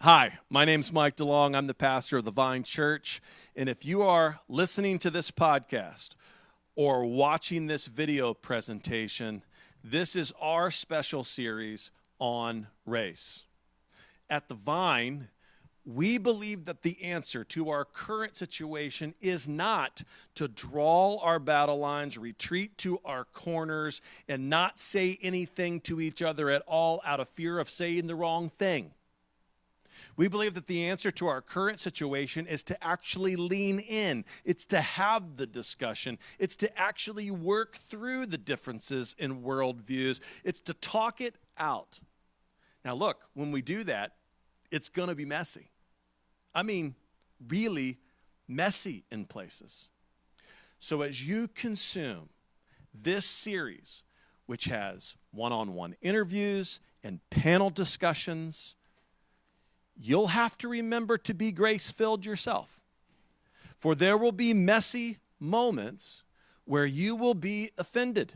Hi, my name's Mike DeLong. I'm the pastor of the Vine Church. And if you are listening to this podcast or watching this video presentation, this is our special series on race. At the Vine, we believe that the answer to our current situation is not to draw our battle lines, retreat to our corners, and not say anything to each other at all out of fear of saying the wrong thing. We believe that the answer to our current situation is to actually lean in. It's to have the discussion. It's to actually work through the differences in worldviews. It's to talk it out. Now look, when we do that, it's going to be messy. I mean, really messy in places. So as you consume this series, which has one-on-one interviews and panel discussions, you'll have to remember to be grace-filled yourself. For there will be messy moments where you will be offended.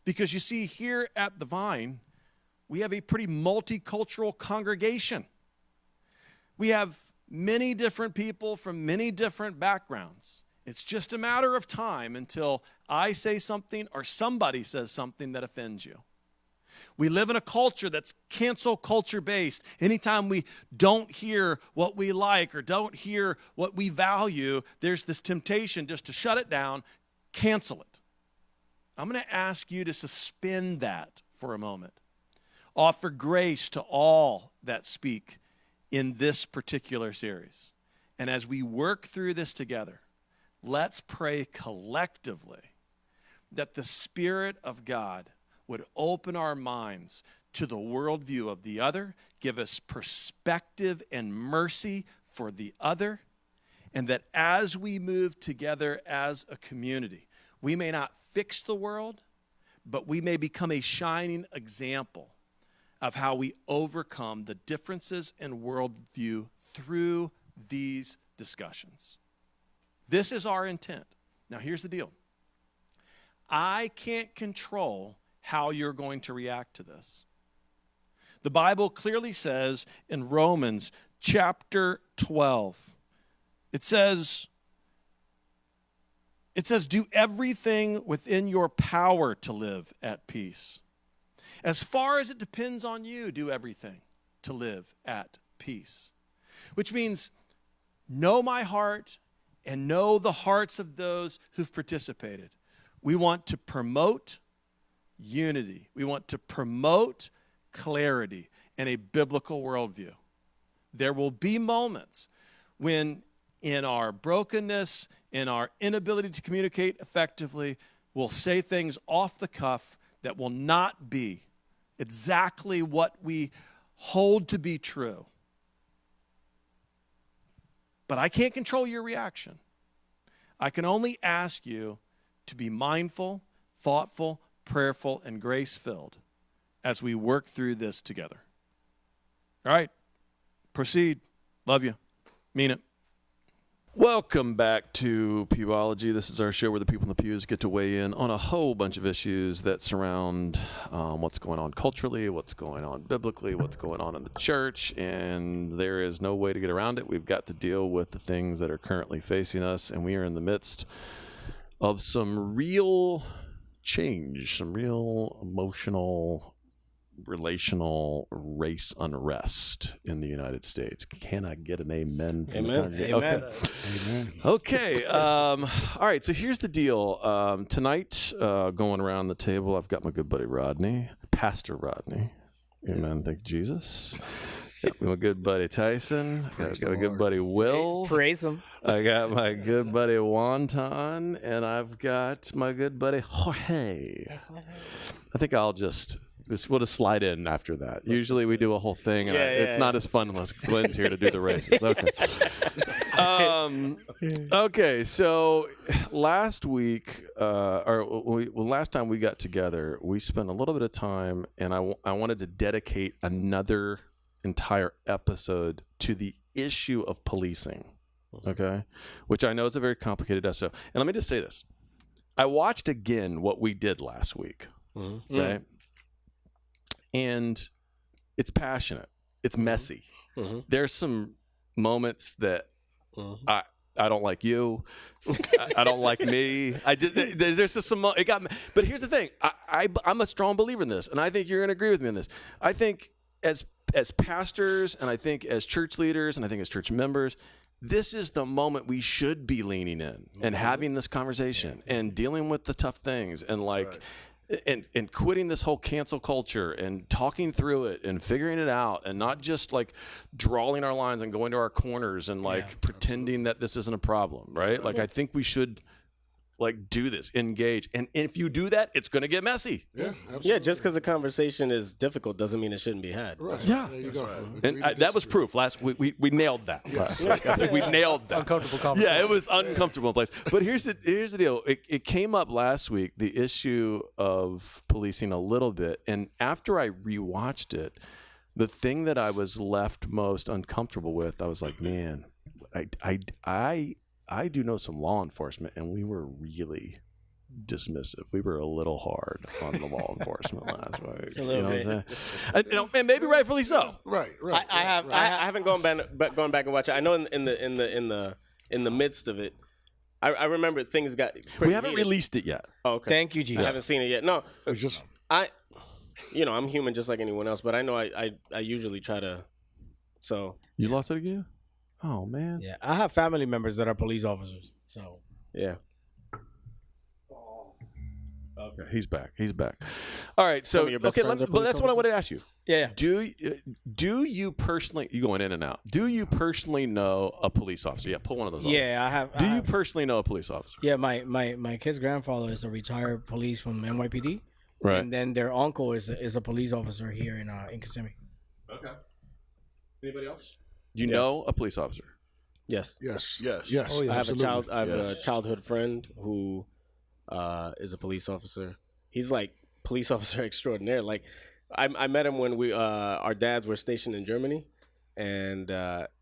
Because you see, here at the Vine, we have a pretty multicultural congregation. We have many different people from many different backgrounds. It's just a matter of time until I say something or somebody says something that offends you. We live in a culture that's cancel culture based. Anytime we don't hear what we like or don't hear what we value, there's this temptation just to shut it down, cancel it. I'm going to ask you to suspend that for a moment. Offer grace to all that speak in this particular series. And as we work through this together, let's pray collectively that the Spirit of God would open our minds to the worldview of the other, give us perspective and mercy for the other, and that as we move together as a community, we may not fix the world, but we may become a shining example of how we overcome the differences in worldview through these discussions. This is our intent. Now, here's the deal. I can't control how you're going to react to this. The Bible clearly says in Romans chapter 12, it says, do everything within your power to live at peace. As far as it depends on you, do everything to live at peace. Which means know my heart and know the hearts of those who've participated. We want to promote unity. We want to promote clarity and a biblical worldview. There will be moments when in our brokenness, in our inability to communicate effectively, we'll say things off the cuff that will not be exactly what we hold to be true. But I can't control your reaction. I can only ask you to be mindful, thoughtful, prayerful, and grace-filled as we work through this together. All right, proceed. Love you. Mean it. Welcome back to Pewology. This is our show where the people in the pews get to weigh in on a whole bunch of issues that surround what's going on culturally, what's going on biblically, what's going on in the church, and there is no way to get around it. We've got to deal with the things that are currently facing us, and we are in the midst of some real change, some real emotional, relational race unrest in the United States. Can I get an amen from the congregation? Amen. Okay. All right. So here's the deal. Tonight, going around the table, I've got my good buddy Rodney, Pastor Rodney. Amen. Thank you, Jesus. Got my good buddy Tyson. Got my good buddy Will. Praise him. I got my good buddy Wonton, and I've got my good buddy Jorge. I think we'll just slide in after that. Usually we do a whole thing, and it's not as fun unless Glenn's here to do the races. Okay. Okay, so last week, last time we got together, we spent a little bit of time, and I wanted to dedicate another entire episode to the issue of policing, okay? Which I know is a very complicated issue. And let me just say this. I watched again what we did last week, okay? And it's passionate. it's messy. There's some moments that I don't like you. I don't like me. There's just some. It got. But here's the thing. I'm a strong believer in this, and I think you're going to agree with me on this. I think as pastors, and I think as church leaders, and I think as church members, this is the moment we should be leaning in and having this conversation and dealing with the tough things and and quitting this whole cancel culture and talking through it and figuring it out and not just like drawing our lines and going to our corners and pretending that this isn't a problem, right? Like I think we should like do this, engage. And if you do that, it's going to get messy. Yeah, absolutely. Yeah, just because the conversation is difficult doesn't mean it shouldn't be had. Right. Yeah. There you go. And that was proof. Last week we nailed that. Last week. I think we nailed that. Uncomfortable conversation. Yeah, it was uncomfortable place. But here's the deal. It came up last week, the issue of policing a little bit. And after I rewatched it, the thing that I was left most uncomfortable with, I was like, man, I do know some law enforcement, and we were really dismissive. We were a little hard on the law enforcement last week. A little bit. What I'm saying? And maybe rightfully so. Right. I haven't gone back and watched it. I know in the midst of it, I remember things got. We haven't released it yet. Oh, okay. Thank you, I Jesus. haven't seen it yet. No, It's just I'm human just like anyone else, but I know I usually try to. So You lost it again? Oh man. Yeah, I have family members that are police officers. So yeah. Okay, he's back. All right, so Some of your best friends are but police that's what I want to ask you. yeah. Do you personally? You going in and out? Do you personally know a police officer? Yeah, pull one of those. off. Yeah, I have. Do I you have- personally know a police officer? Yeah, my kid's grandfather is a retired police from NYPD. Right. And then their uncle is a police officer here in Kissimmee. Okay. Anybody else? You know a police officer? Yes. yes. Oh, yeah. I have absolutely. a childhood friend who is a police officer. He's like police officer extraordinaire. Like I met him when our dads were stationed in Germany, and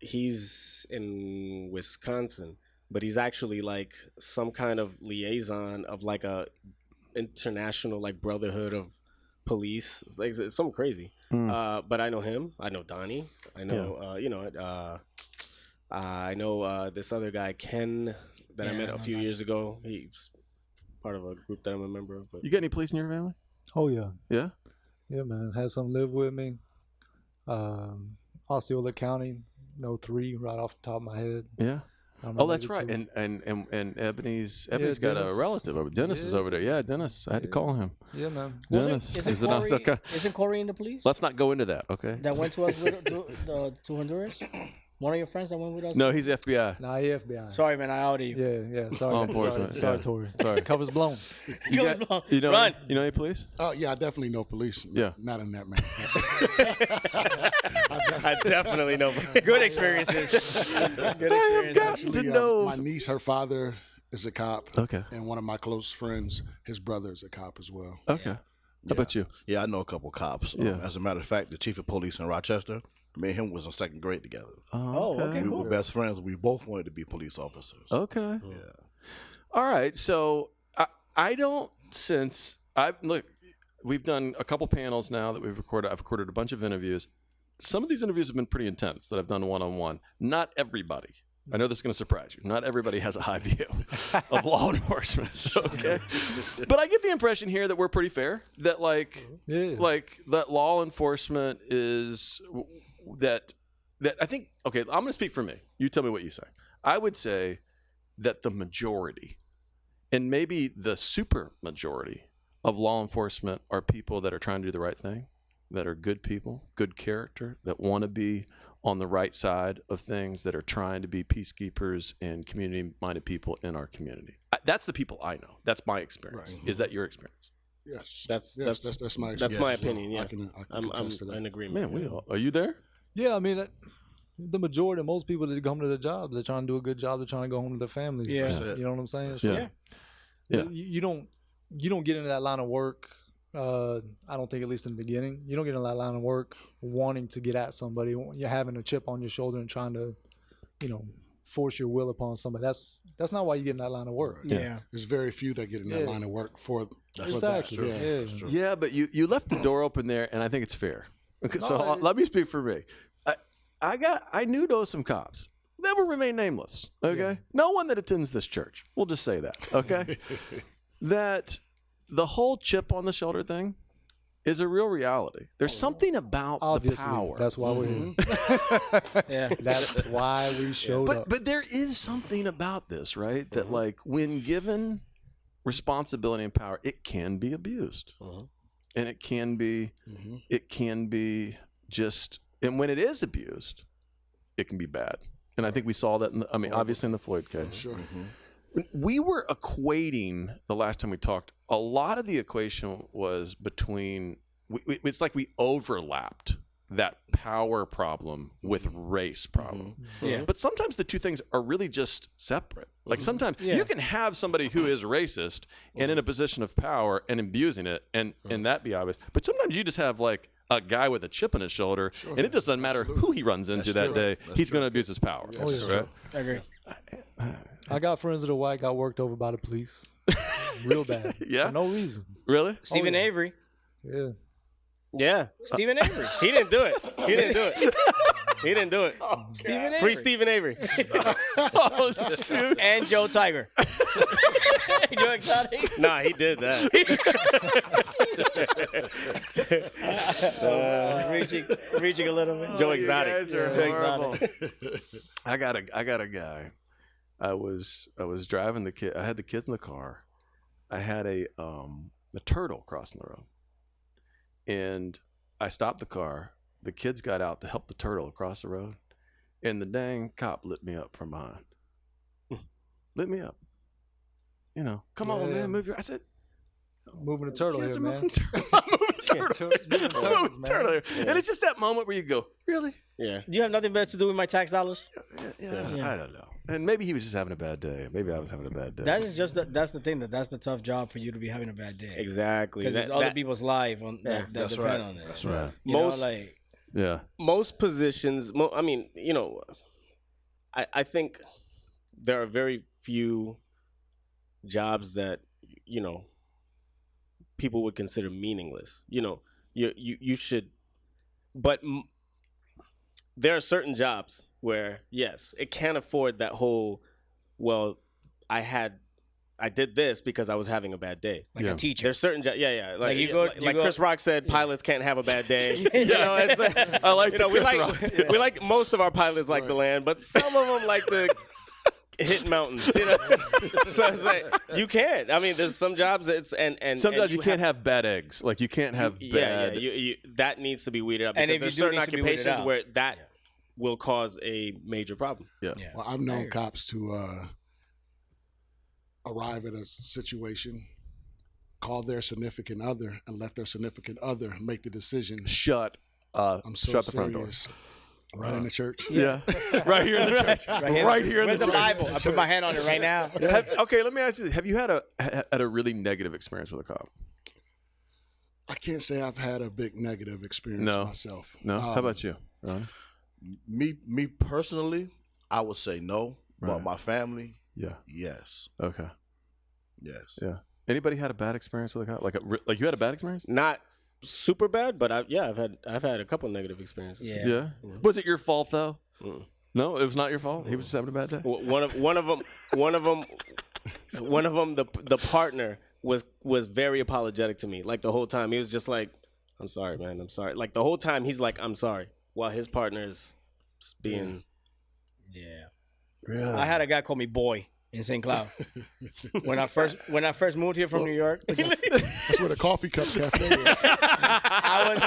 he's in Wisconsin, but he's actually like some kind of liaison of like a international like brotherhood of police. It's something crazy. But I know him. I know Donnie. I know I know this other guy Ken that I met a few years ago. He's part of a group that I'm a member of. But You got any police in your family? Oh yeah, Yeah. yeah, man. Had some live with me. Osceola County, no 3 right off the top of my head. Yeah. I'm Oh, that's right. related And Ebony's got a Dennis. relative over. Dennis is Yeah. over there. Yeah, Dennis. I had to call him. to- Yeah, man. Dennis. Isn't Corey in the police? Let's not go into that. Okay. That went to us to Honduras? One of your friends that went with us? No, he's FBI. Nah, he FBI. Sorry, man. I outed you. Yeah. Sorry. Oh, unfortunate. Sorry, Yeah. Tori. Sorry. Covers blown. You know? Run. You know any police? Yeah, I definitely know police. Yeah. Not in that man. I definitely know. Good experiences. Good I've experiences. gotten to know. My niece, her father is a cop. Okay. And one of my close friends, his brother is a cop as well. Okay. How about you? Yeah, I know a couple cops. Yeah. As a matter of fact, the chief of police in Rochester, me and him was in second grade together. Oh, okay, We cool. were best friends. We both wanted to be police officers. Okay. Yeah. All right. So I don't sense. We've done a couple panels now that we've recorded. I've recorded a bunch of interviews. Some of these interviews have been pretty intense that I've done one-on-one. Not everybody. I know this is going to surprise you. Not everybody has a high view of law enforcement. Okay. But I get the impression here that we're pretty fair. That Yeah. that law enforcement is that I think. Okay, I'm going to speak for me. You tell me what you say. I would say that the majority, and maybe the super majority of law enforcement are people that are trying to do the right thing, that are good people, good character, that want to be on the right side of things, that are trying to be peacekeepers and community-minded people in our community. That's the people I know. That's my experience. Right. Is that your experience? Yes. That's my experience. that's my as well. opinion. Yeah, I can I'm contest to that. in agreement. Man, we all, are you there? Yeah, I mean, the majority of most people that come to their jobs, they're trying to do a good job. They're trying to go home to their families. Yeah. That's it. You know what I'm saying? Yeah. Yeah. You don't get into that line of work. I don't think, at least in the beginning, you don't get into that line of work wanting to get at somebody. You're having a chip on your shoulder and trying to, force your will upon somebody. That's not why you get in that line of work. Yeah. There's very few that get in that Yeah. line of work for Exactly. that. Yeah. Yeah. Yeah, but you left the door open there, and I think it's fair. Okay, so No, let me speak for me. I knew some cops. They will remain nameless. Okay, no one that attends this church. We'll just say that. Okay, that the whole chip on the shoulder thing is a real reality. There's something about Obviously, the power. that's why we're here. Yeah. That's why we showed up. But there is something about this, right? That like when given responsibility and power, it can be abused, and it can be just. And when it is abused, it can be bad. And I think we saw that. Obviously in the Floyd case. Sure. We were equating the last time we talked. A lot of the equation was between. It's like we overlapped that power problem with race problem. Yeah. But sometimes the two things are really just separate. Like sometimes you can have somebody who is racist and in a position of power and abusing it, and that be obvious. But sometimes you just have like a guy with a chip on his shoulder, and it just doesn't matter who he runs into that day. He's going to abuse his power. Right? I agree. I got friends that are white, got worked over by the police. Real bad. Yeah? For no reason. Really? Stephen Avery. Yeah. Yeah. Stephen Avery. He didn't do it. He didn't do it. He didn't do it. Stephen Avery. Free Stephen Avery. Oh shoot! And Joe Tiger. Joe Exotic. Nah, he did that. Reaching a little bit. Joe You Exotic. guys are Joe horrible. Exotic. I got a guy. I was driving the kid. I had the kids in the car. I had a turtle crossing the road, and I stopped the car. The kids got out to help the turtle across the road, and the dang cop lit me up from behind. Lit me up. You know, come on, man, move your. I said, Moving a turtle kids here, are man. moving turtle. I'm moving turtle. Moving I'm turtles, moving man. turtle here. And it's just that moment where you go, really? Yeah. Do you have nothing better to do with my tax dollars? Yeah. I don't know. And maybe he was just having a bad day. Maybe I was having a bad day. That is just that's the thing that's the tough job for you to be having a bad day. Exactly. Because it's That- other that- people's life on that That's depend right. on it. That's right. You know, Most- like Yeah. most positions, I mean, you know, I think there are very few jobs that, you know, people would consider meaningless. You know, you should, but there are certain jobs where, yes, it can't afford that whole, well, I did this because I was having a bad day. like a teacher. There's certain jobs, Like you go- you go- Chris Rock said, pilots can't have a bad day. You Yeah. know, it's, I like you know, the we Chris like we like most of our pilots like to land, but some of them like to hit mountains. You know, so it's like you can't. I mean, there's some jobs that's and Sometimes and you can't have bad eggs. Like you can't have bad. you that needs to be weeded out And because if you there's do, certain it needs to be weeded occupations out. where that will cause a major problem. Yeah. Yeah. Well, I've known cops to arrive at a situation, call their significant other, and let their significant other make the decision. Shut. I'm so shut the front door. serious. Right in the church. Yeah. Right here in the church. Right here in Where's the the church. Bible? I put my hand on it right now. Okay, let me ask you this. Have you had a really negative experience with a cop? I can't say I've had a big negative experience No. myself. No? How about you, Ron? Me personally, I would say no, but Right. my family, Yeah. yes, Okay. yes. Yeah. Anybody had a bad experience with a cop? Like you had a bad experience? Not super bad, but I've had a couple negative experientes. Yeah. Yeah. Was it your fault though? Mm. No, it was not your fault. He was just having a bad day. One of them, the partner was very apologetic to me. Like the whole time, he was just like, "I'm sorry, man. I'm sorry." Like the whole time, he's like, "I'm sorry," while his partner's being. Yeah. Really? I had a guy call me boy in St. Cloud. when I first moved here from New York, That's where the coffee cup cafe is. I was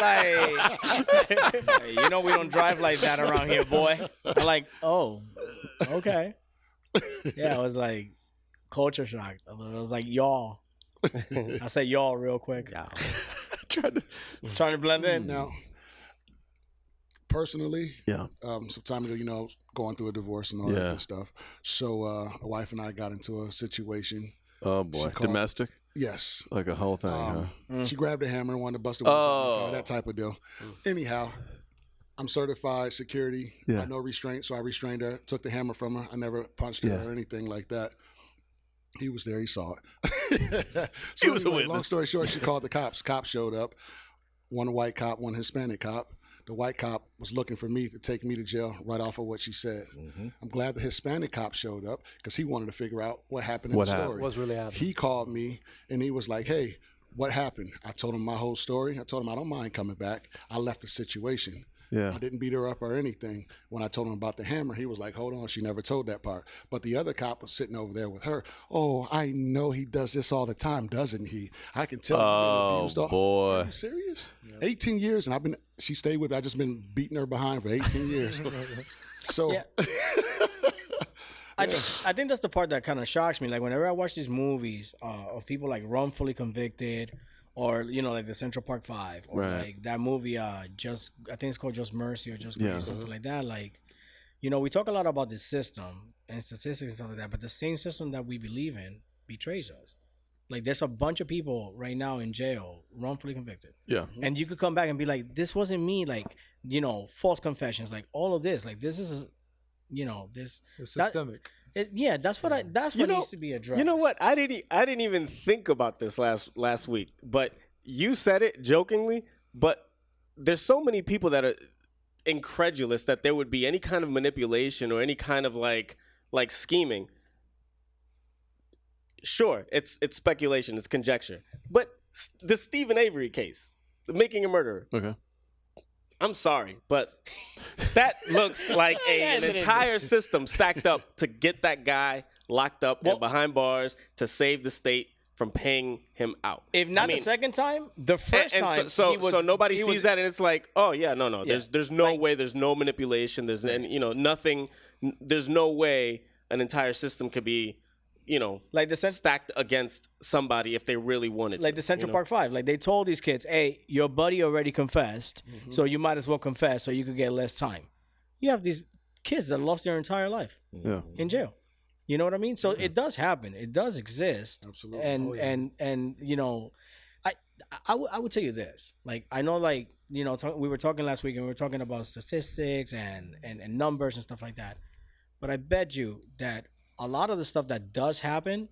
like, "Hey, you know we don't drive like that around here, boy." I'm like, "Oh, okay." Yeah, I was like culture shock. I was like, "Y'all." I said y'all real quick. Trying to blend in. Now, personally, Yeah. some time ago, you know, going through a divorce and all that good stuff. So, a wife and I got into a situation. Oh boy. called- Domestic? Yes. Like a whole thing, huh? She grabbed a hammer and wanted to bust the windows out of my car, Oh. that type of deal. Anyhow, I'm certified security. Yeah. I had no restraint, so I restrained her, took the hammer from her. I never punched her Yeah. or anything like that. He was there. He saw it. So He was a anyway, witness. long story short, she called the cops. Cops showed up. One white cop, one Hispanic cop. the white cop was looking for me to take me to jail right off of what she said. I'm glad the Hispanic cop showed up because he wanted to figure out what happened in the story. What's really happening? He called me and he was like, hey, what happened? I told him my whole story. I told him I don't mind coming back. I left the situation. Yeah. I didn't beat her up or anything. When I told him about the hammer, he was like, hold on, she never told that part. But the other cop was sitting over there with her. Oh, I know he does this all the time, doesn't he? I can tell. Oh, abused all- boy. Are you serious? 18 years, and she stayed with me. I just been beating her behind for 18 years. So, Yeah. I think that's the part that kind of shocks me. Like whenever I watch these movies of people like wrongfully convicted, or like the Central Park 5, or Right. like that movie, I think it's called Just Mercy or Just Grace, Yeah. something like that. Like, we talk a lot about the system and statistics and stuff like that, but the same system that we believe in betrays us. Like, there's a bunch of people right now in jail wrongfully convicted. Yeah. And you could come back and be like, this wasn't me, like, false confessions, like all of this. Like, this is, this. It's that- systemic. That's what needs to be addressed. You know what? I didn't even think about this last week, but you said it jokingly. But there's so many people that are incredulous that there would be any kind of manipulation or any kind of like scheming. Sure, it's speculation, it's conjecture. But the Stephen Avery case, the Making a Murderer. Okay. I'm sorry, but that looks like an entire system stacked up to get that guy locked up and behind bars to save the state from paying him out. If not the second time, the first time. So nobody sees that, and it's like, oh yeah, no. Yeah. There's no way. There's no manipulation. There's nothing. There's no way an entire system could be, like stacked against somebody if they really wanted to. Like the Central Park 5. Like they told these kids, hey, your buddy already confessed, so you might as well confess so you could get less time. You have these kids that lost their entire life in jail. You know what I mean? So it does happen. It does exist. Absolutely. And I would tell you this. Like I know, like we were talking last week and we were talking about statistics and numbers and stuff like that. But I bet you that a lot of the stuff that does happen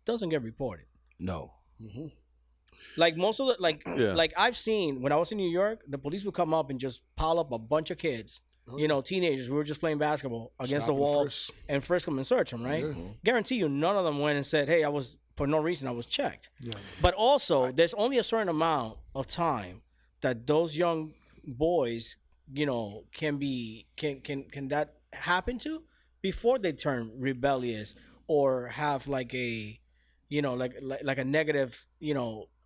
doesn't get reported. No. Like most of the like I've seen when I was in New York, the police would come up and just pile up a bunch of kids, teenagers. We were just playing basketball against the wall and frisk them and search them, right? Guarantee you, none of them went and said, "Hey, I was for no reason I was checked." Yeah. But also, there's only a certain amount of time that those young boys, can that happen to before they turn rebellious or have like a like a negative,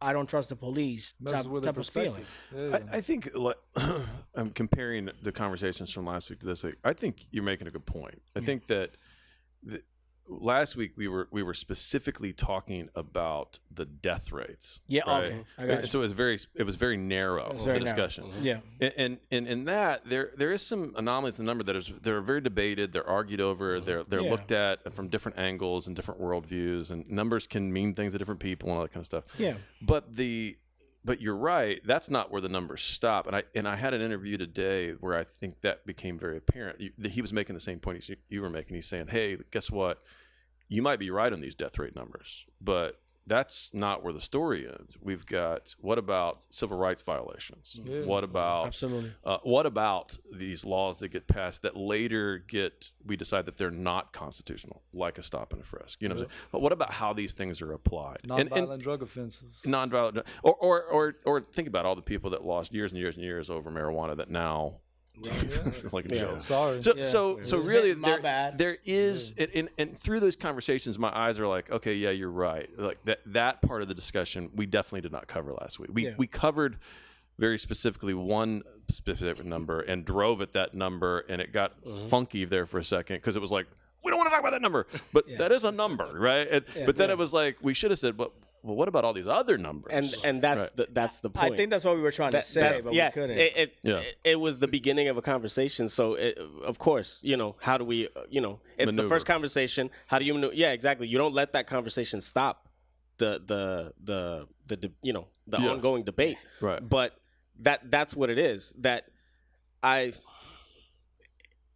I don't trust the police type of feeling. I think I'm comparing the conversations from last week to this week. I think you're making a good point. I think that last week we were specifically talking about the death rates. Yeah, right? okay. I got you. So it was very narrow, very the narrow. discussion. Yeah. And in that there is some anomalies in the number they're very debated, they're argued over, they're looked at from different angles and different worldviews, and numbers can mean things to different people and all that kind of stuff. Yeah. But you're right. That's not where the numbers stop. And I had an interview today where I think that became very apparent. He was making the same point you were making. He's saying, "Hey, guess what? You might be right on these death rate numbers, but that's not where the story ends. We've got what about civil rights violations? Yeah. What about Absolutely. What about these laws that get passed that later we decide that they're not constitutional, like a stop and a frisk? What I'm saying? But what about how these things are applied? Non-violent drug offenses. Non-violent, or think about all the people that lost years and years and years over marijuana that now. It's like a joke. Sorry. So really, My bad. there is, and through those conversations, my eyes are like, okay, yeah, you're right. Like that part of the discussion, we definitely did not cover last week. We covered very specifically one specific number and drove at that number, and it got funky there for a second because it was like, we don't want to talk about that number, but that is a number, right? But then it was like, we should have said, well, what about all these other numbers? And that's the point. I think that's what we were trying to say, but we couldn't. It was the beginning of a conversation. So of course, how do we, it's Maneuver. the first conversation. How do you maneuver? Yeah, exactly. You don't let that conversation stop the ongoing debate. Right. But that's what it is. That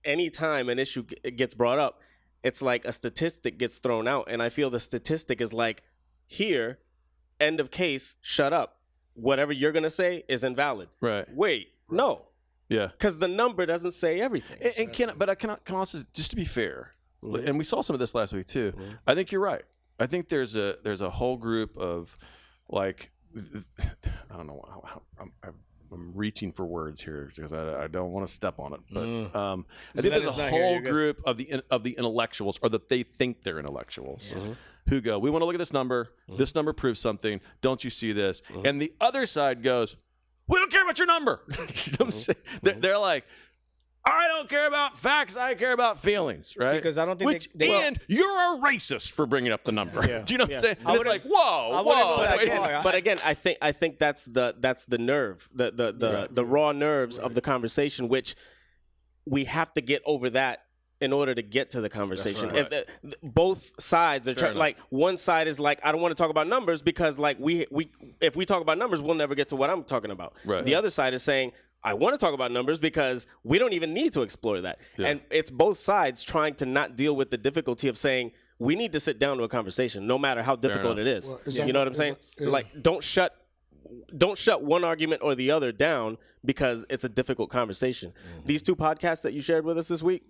anytime an issue gets brought up, it's like a statistic gets thrown out, and I feel the statistic is like, here, end of case, shut up. Whatever you're going to say is invalid. Right. Wait, no. Yeah. because the number doesn't say everything. And can also, just to be fair, and we saw some of this last week too. I think you're right. I think there's a whole group of like, I don't know how I'm reaching for words here because I don't want to step on it, but I think there's a whole group of the intellectuals, or that they think they're intellectuals, who go, we want to look at this number. This number proves something. Don't you see this? And the other side goes, we don't care about your number. You know what I'm saying? They're like, I don't care about facts. I care about feelings, right? Because I don't think and you're a racist for bringing up the number. Yeah. Do you know what I'm saying? I And it's like, whoa. But again, I think that's the nerve, the raw nerves of the conversation, which we have to get over that in order to get to the conversation. Right. If both sides are like, one side is like, I don't want to talk about numbers because like if we talk about numbers, we'll never get to what I'm talking about. Right. The other side is saying, I want to talk about numbers because we don't even need to explore that. Yeah. And it's both sides trying to not deal with the difficulty of saying, we need to sit down to a conversation, no matter how difficult it is. Well, you know what I'm saying? Like, don't shut one argument or the other down because it's a difficult conversation. These 2 podcasts that you shared with us this week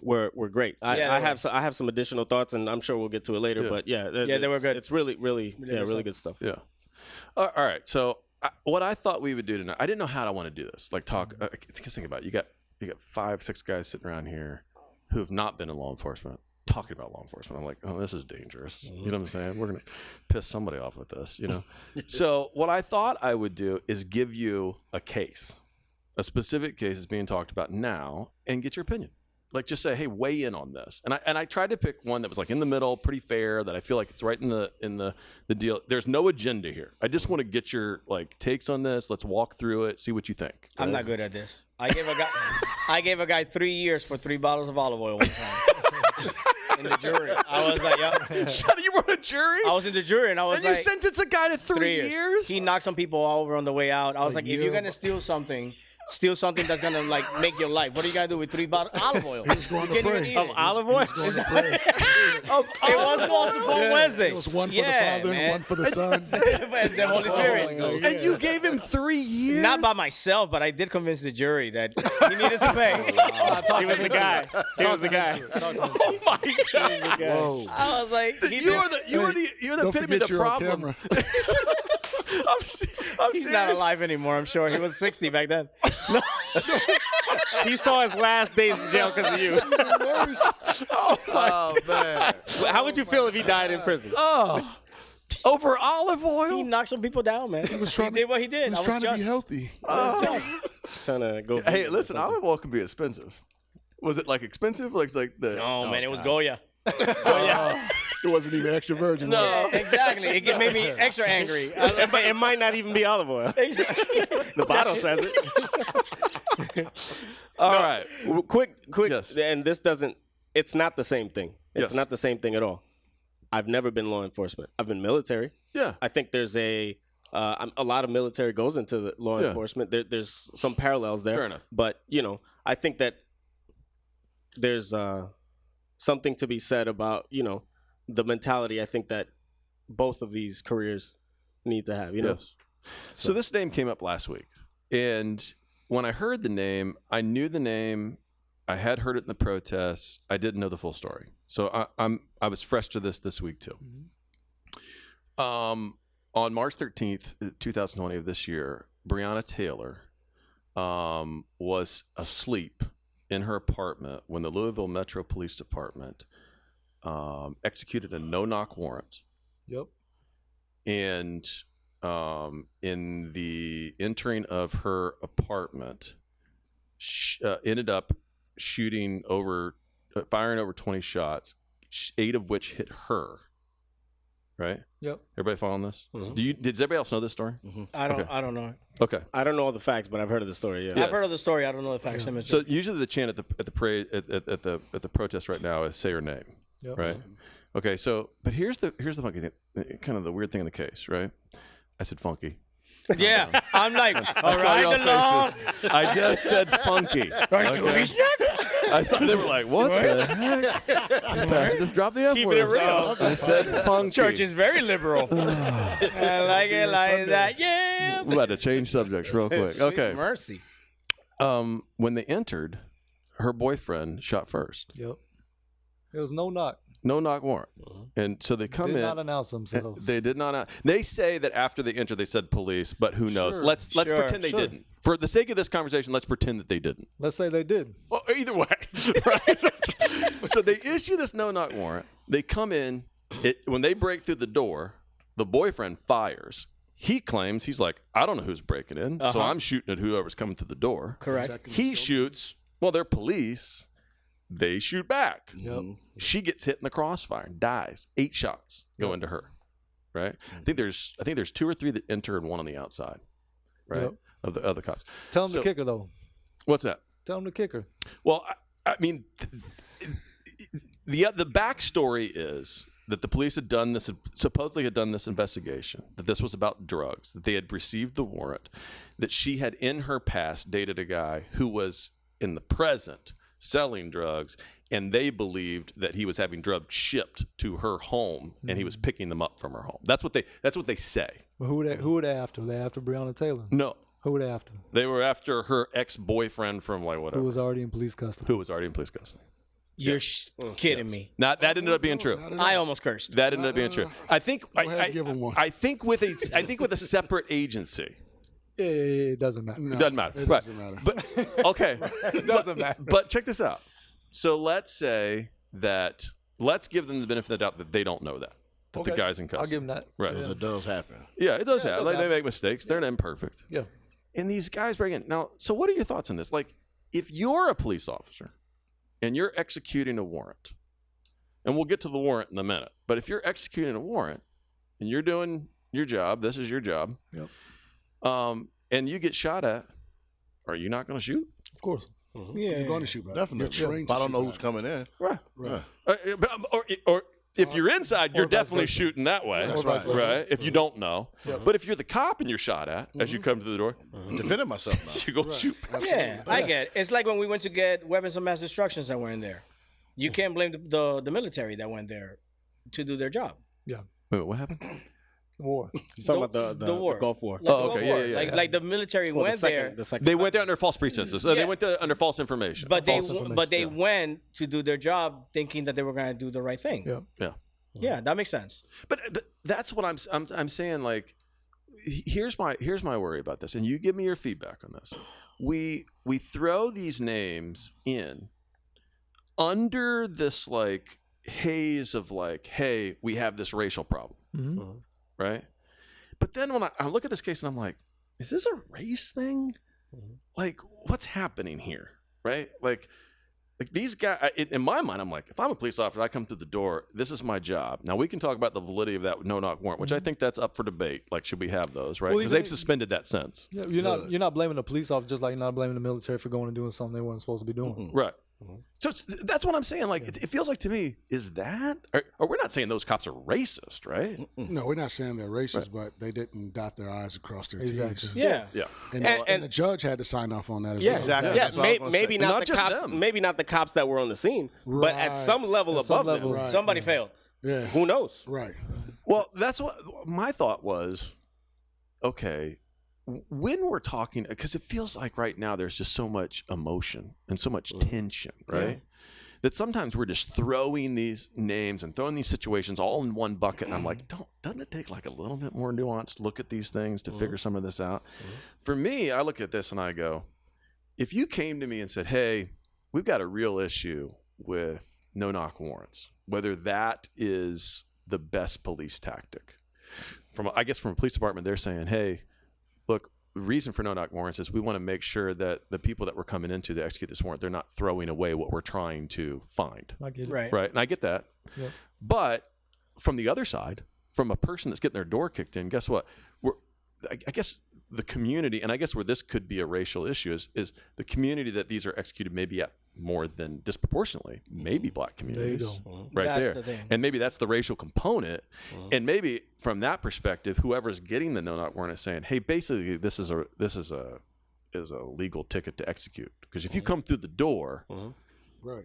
were great. I have some additional thoughts, and I'm sure we'll get to it later. But they were good. It's really good stuff. Yeah. All right. So what I thought we would do tonight, I didn't know how I want to do this. Like think about it. You got 5-6 guys sitting around here who have not been in law enforcement talking about law enforcement. I'm like, oh, this is dangerous. You know what I'm saying? We're gonna piss somebody off with this. You know. So what I thought I would do is give you a case, a specific case is being talked about now, and get your opinion. Like, just say, hey, weigh in on this. And I tried to pick one that was like in the middle, pretty fair, that I feel like it's right in the deal. There's no agenda here. I just want to get your like takes on this. Let's walk through it, see what you think. I'm not good at this. I gave a guy 3 years for 3 bottles of olive oil one time. In the jury. I was like, yep. Shut, you were a jury? I was in the jury and I was And like, you sentenced a guy to 3 years? He knocked some people over on the way out. I was like, if year? you're gonna steal something that's gonna like make your life. What are you gonna do with 3 bottles of olive oil? He was going to You can't pray. even eat Of it. olive oil? He was going to pray. It was supposed to fall Wednesday. It was one for Yeah, the Father man. and one for the Son. The Holy Spirit. And you gave him 3 years? Not by myself, but I did convince the jury that he needed to pay. He was the guy. He was the guy. Oh my God! Whoa. I was like, You're the Don't epitome of forget the you're on problem. camera. I'm he's not alive anymore. I'm sure he was 60 back then. He saw his last days in jail because of you. Oh man. How would you feel if he died in prison? Oh, over olive He oil? knocked some people down, man. He was trying to- did what he did. He was I trying to be just. healthy. Trying to go. Hey, listen, olive oil can be expensive. Was it like expensive? Like the? No, man, it was Goya. It wasn't even extra virgin. No. Exactly. It made me extra angry. I was like, It might not even be olive oil. The bottle says it. All right. Quick. Yes. And this doesn't. It's not the same thing. It's Yes. not the same thing at all. I've never been law enforcement. I've been military. Yeah. I think there's a lot of military goes into the law Yeah. enforcement. There's some parallels there. Fair enough. But I think that there's something to be said about the mentality. I think that both of these careers need to have. Yes. So this name came up last week, and when I heard the name, I knew the name. I had heard it in the protests. I didn't know the full story, so I was fresh to this week too. On March 13th, 2020 of this year, Breonna Taylor was asleep in her apartment when the Louisville Metro Police Department executed a no-knock warrant. Yep. And in the entering of her apartment, ended up firing over 20 shots, 8 of which hit her. Right? Yep. Everybody following this? Mhm. Does everybody else know this story? I don't. Okay. I don't know. Okay. I don't know all the facts, but I've heard of the story. Yeah. Yes. I've heard of the story. I don't know the facts. So usually the chant at the parade at the protest right now is say her name. Yep. Right. Okay. So, but here's the funky thing, kind of the weird thing in the case, right? I said funky. yeah, I'm like, all saw right, y'all along. faces. I just said funky. Okay? I saw they were like, what the heck? This pastor just dropped the F Keep word. it real. I said funky. Church is very liberal. I like it like that. Yeah. We're about to change subjects real quick. Sweet Okay. mercy. When they entered, her boyfriend shot first. Yep. It was no knock. No knock warrant. And so they come Did in. not announce themselves. They did not. They say that after they entered, they said police, but who knows? Sure. Let's Sure. pretend they didn't. For the sake of this conversation, let's pretend that they didn't. Let's say they did. Well, either way, right? So they issue this no knock warrant. They come in. When they break through the door, the boyfriend fires. He claims, he's like, I don't know who's breaking in, so I'm shooting at whoever's coming through the door. Correct. Protecting He the shoots. Well, they're police. They shoot back. Yep. She gets hit in the crossfire and dies. 8 shots go into her. Right. I think there's 2 or 3 that enter and 1 on the outside. Right. Yep. Of the other cops. Tell them So- the kicker, though. What's that? Tell them the kicker. Well, I mean, the backstory is that the police had done this, supposedly had done this investigation, that this was about drugs, that they had received the warrant, that she had in her past dated a guy who was in the present selling drugs, and they believed that he was having drugs shipped to her home, and he was picking them up from her home. That's what they say. But who were they after? They after Breonna Taylor. No, Who were they after? they were after her ex-boyfriend from like whatever, Who was already in police custody? who was already in police custody. You're kidding me. That ended up being true. Not at all. I almost cursed. That ended up being true. I think. ahead and give him one. I think with a separate agency. It doesn't matter. No, It doesn't matter. It Right. doesn't matter. But okay. It doesn't matter. But check this out. So let's say that let's give them the benefit of the doubt that they don't know that the Okay. guy's in custody. I'll give them that. Right. Because it does happen. Yeah, it does Yeah, it happen. does They happen. make mistakes. They're imperfect. Yeah. And these guys bring in now. So what are your thoughts on this? Like, if you're a police officer and you're executing a warrant, and we'll get to the warrant in a minute, but if you're executing a warrant and you're doing your job, this is your job. Yep. And you get shot at, are you not going to shoot? Of course. You're going to shoot back. Definitely. You're trained If I to don't shoot know who's back. coming in. Right. Right. Or if you're inside, you're or vice definitely versa. shooting that way. That's right. Right. If you don't know. But if you're the cop and you're shot at as you come through the door, Defending myself now. you go shoot. Yeah, I get it. It's like when we went to get weapons of mass destruction that were in there. You can't blame the military that went there to do their job. Yeah. Wait, what happened? War. He's talking about the war. Gulf War. Like Oh, the okay, Gulf yeah, War. yeah, Like, yeah. like the military Well, went there, the second They went there under false pretenses. They Yeah. went there under false information. but they False information, but they yeah. went to do their job thinking that they were going to do the right thing. Yeah. yeah. Yeah, that makes sense. But that's what I'm saying. Like, here's my worry about this, and you give me your feedback on this. We throw these names in under this like haze of like, hey, we have this racial problem, Mm-hmm. right? But then when I look at this case and I'm like, is this a race thing? Like, what's happening here, right? Like these guys, in my mind, I'm like, if I'm a police officer, I come through the door, this is my job. Now, we can talk about the validity of that no-knock warrant, which I think that's up for debate. Like, should we have those, right? Well, Because even- they've suspended that since. Yeah, you're not blaming the police officer just like you're not blaming the military for going and doing something they weren't supposed to be doing. Right. So that's what I'm saying. Like, it feels like to me, is that, or we're not saying those cops are racist, right? No, we're not saying they're racist, but they didn't dot their I's across their Exactly. T's. Yeah. Yeah. And the judge had to sign off on that as Yeah, well. Exactly. Yeah, That's what I was gonna maybe say. not, Not the just cops. them. Maybe not the cops that were on the scene, but at Right. some level At some above level. them. Right. Somebody failed. Yeah. Who knows? Right. Well, that's what my thought was. Okay, when we're talking, because it feels like right now there's just so much emotion and so much tension, right? That sometimes we're just throwing these names and throwing these situations all in one bucket, and I'm like, doesn't it take like a little bit more nuanced look at these things to figure some of this out? For me, I look at this and I go, if you came to me and said, hey, we've got a real issue with no-knock warrants, whether that is the best police tactic. From a police department, they're saying, hey, look, the reason for no-knock warrants is we want to make sure that the people that we're coming into to execute this warrant, they're not throwing away what we're trying to find. I get it. Right. Right. And I get that. Yep. But from the other side, from a person that's getting their door kicked in, guess what? I guess the community, and I guess where this could be a racial issue is the community that these are executed maybe at more than disproportionately, maybe black communities. Right That's there. the thing. And maybe that's the racial component. And maybe from that perspective, whoever's getting the no-knock warrant is saying, hey, basically this is a legal ticket to execute. Because if you come through the door Right.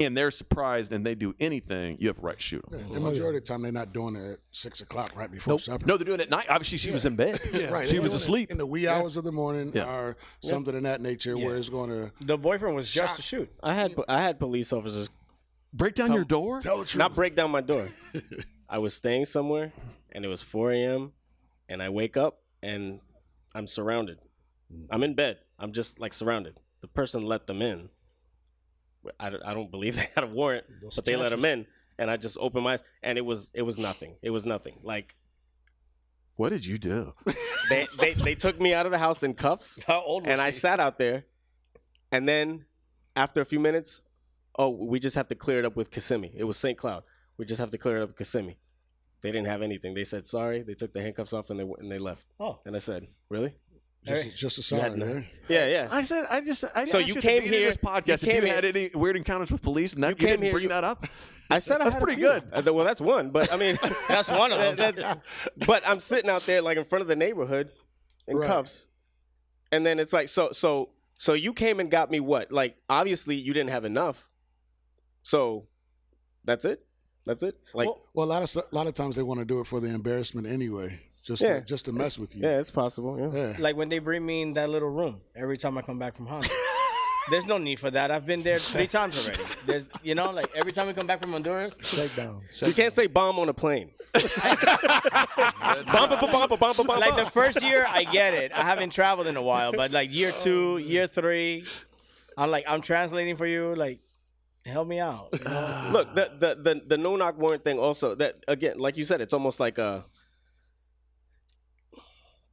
and they're surprised and they do anything, you have a right to shoot them. The majority of the time, they're not doing it at 6 o'clock right before supper. No, they're doing it at night. Obviously, she was in bed. Right, She they're was doing it asleep. in the wee hours of the morning Yeah. or something in that nature where it's going to The boyfriend was just to shoot. I had police officers Break down your door? tell the truth. not break down my door. I was staying somewhere, and it was 4 a.m., and I wake up, and I'm surrounded. I'm in bed. I'm just, like, surrounded. The person let them in. I don't believe they had a warrant, but they let them in, and I just opened my eyes, and it was nothing. It was nothing. Like, What did you do? they took me out of the house in cuffs, How old was and I she? sat out there, and then after a few minutes, we just have to clear it up with Kissimmee. It was St. Cloud. We just have to clear it up with Kissimmee. They didn't have anything. They said sorry. They took the handcuffs off and they left. Oh. And I said, really? Just a sorry, man. Yeah. I said, I So asked you at the came beginning here- of this podcast you if came you had here- any weird encounters with police, and that you came didn't here- bring that up. I said I That's had a pretty few. good. Well, that's one, but I mean, That's one of them. but I'm sitting out there like in front of the neighborhood in Right. cuffs, and then it's like, so you came and got me what? Like, obviously you didn't have enough, so that's it. That's it. Like, Well, a lot of times they want to do it for the embarrassment anyway, just to mess with you. yeah, it's possible. Yeah. Yeah. Like when they bring me in that little room every time I come back from Honduras. There's no need for that. I've been there 3 times already. There's, like every time we come back from Honduras, Shakedown. You can't say bomb on a plane. Bomb. like the first year, I get it. I haven't traveled in a while, but like year 2, year 3, I'm translating for you. Like, help me out. You know? Look, the no knock warrant thing also, that again, like you said, it's almost like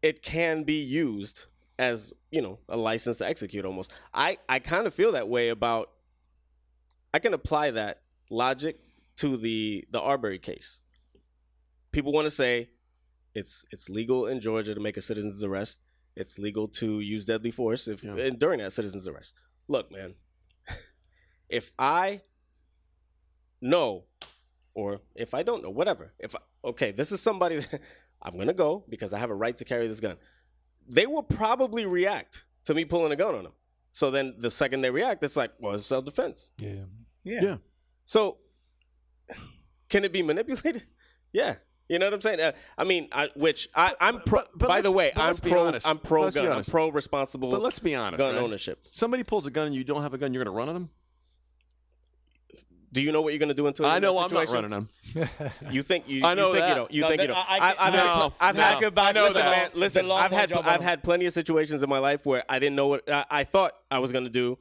it can be used as, a license to execute almost. I kind of feel that way about, I can apply that logic to the Arbery case. People want to say it's legal in Georgia to make a citizen's arrest. It's legal to use deadly force during that citizen's arrest. Look, man, if I know, or if I don't know, whatever. This is somebody that I'm gonna go because I have a right to carry this gun. They will probably react to me pulling a gun on them. So then the second they react, it's like, well, it's self-defense. Yeah. So can it be manipulated? Yeah. You know what I'm saying? I'm pro. By the way, I'm let's be pro. honest. I'm pro Let's be gun. I'm honest. pro responsible. But let's be honest, gun right? ownership. Somebody pulls a gun and you don't have a gun, you're going to run at them? Do you know what you're gonna do until I you're in that know I'm not situation? running them. You think you? I know you think that. You don't. You No, think you then don't. I Listen, that. man. Listen, The long I've one jump on I've him. had plenty of situations in my life where I didn't know what I thought I was gonna do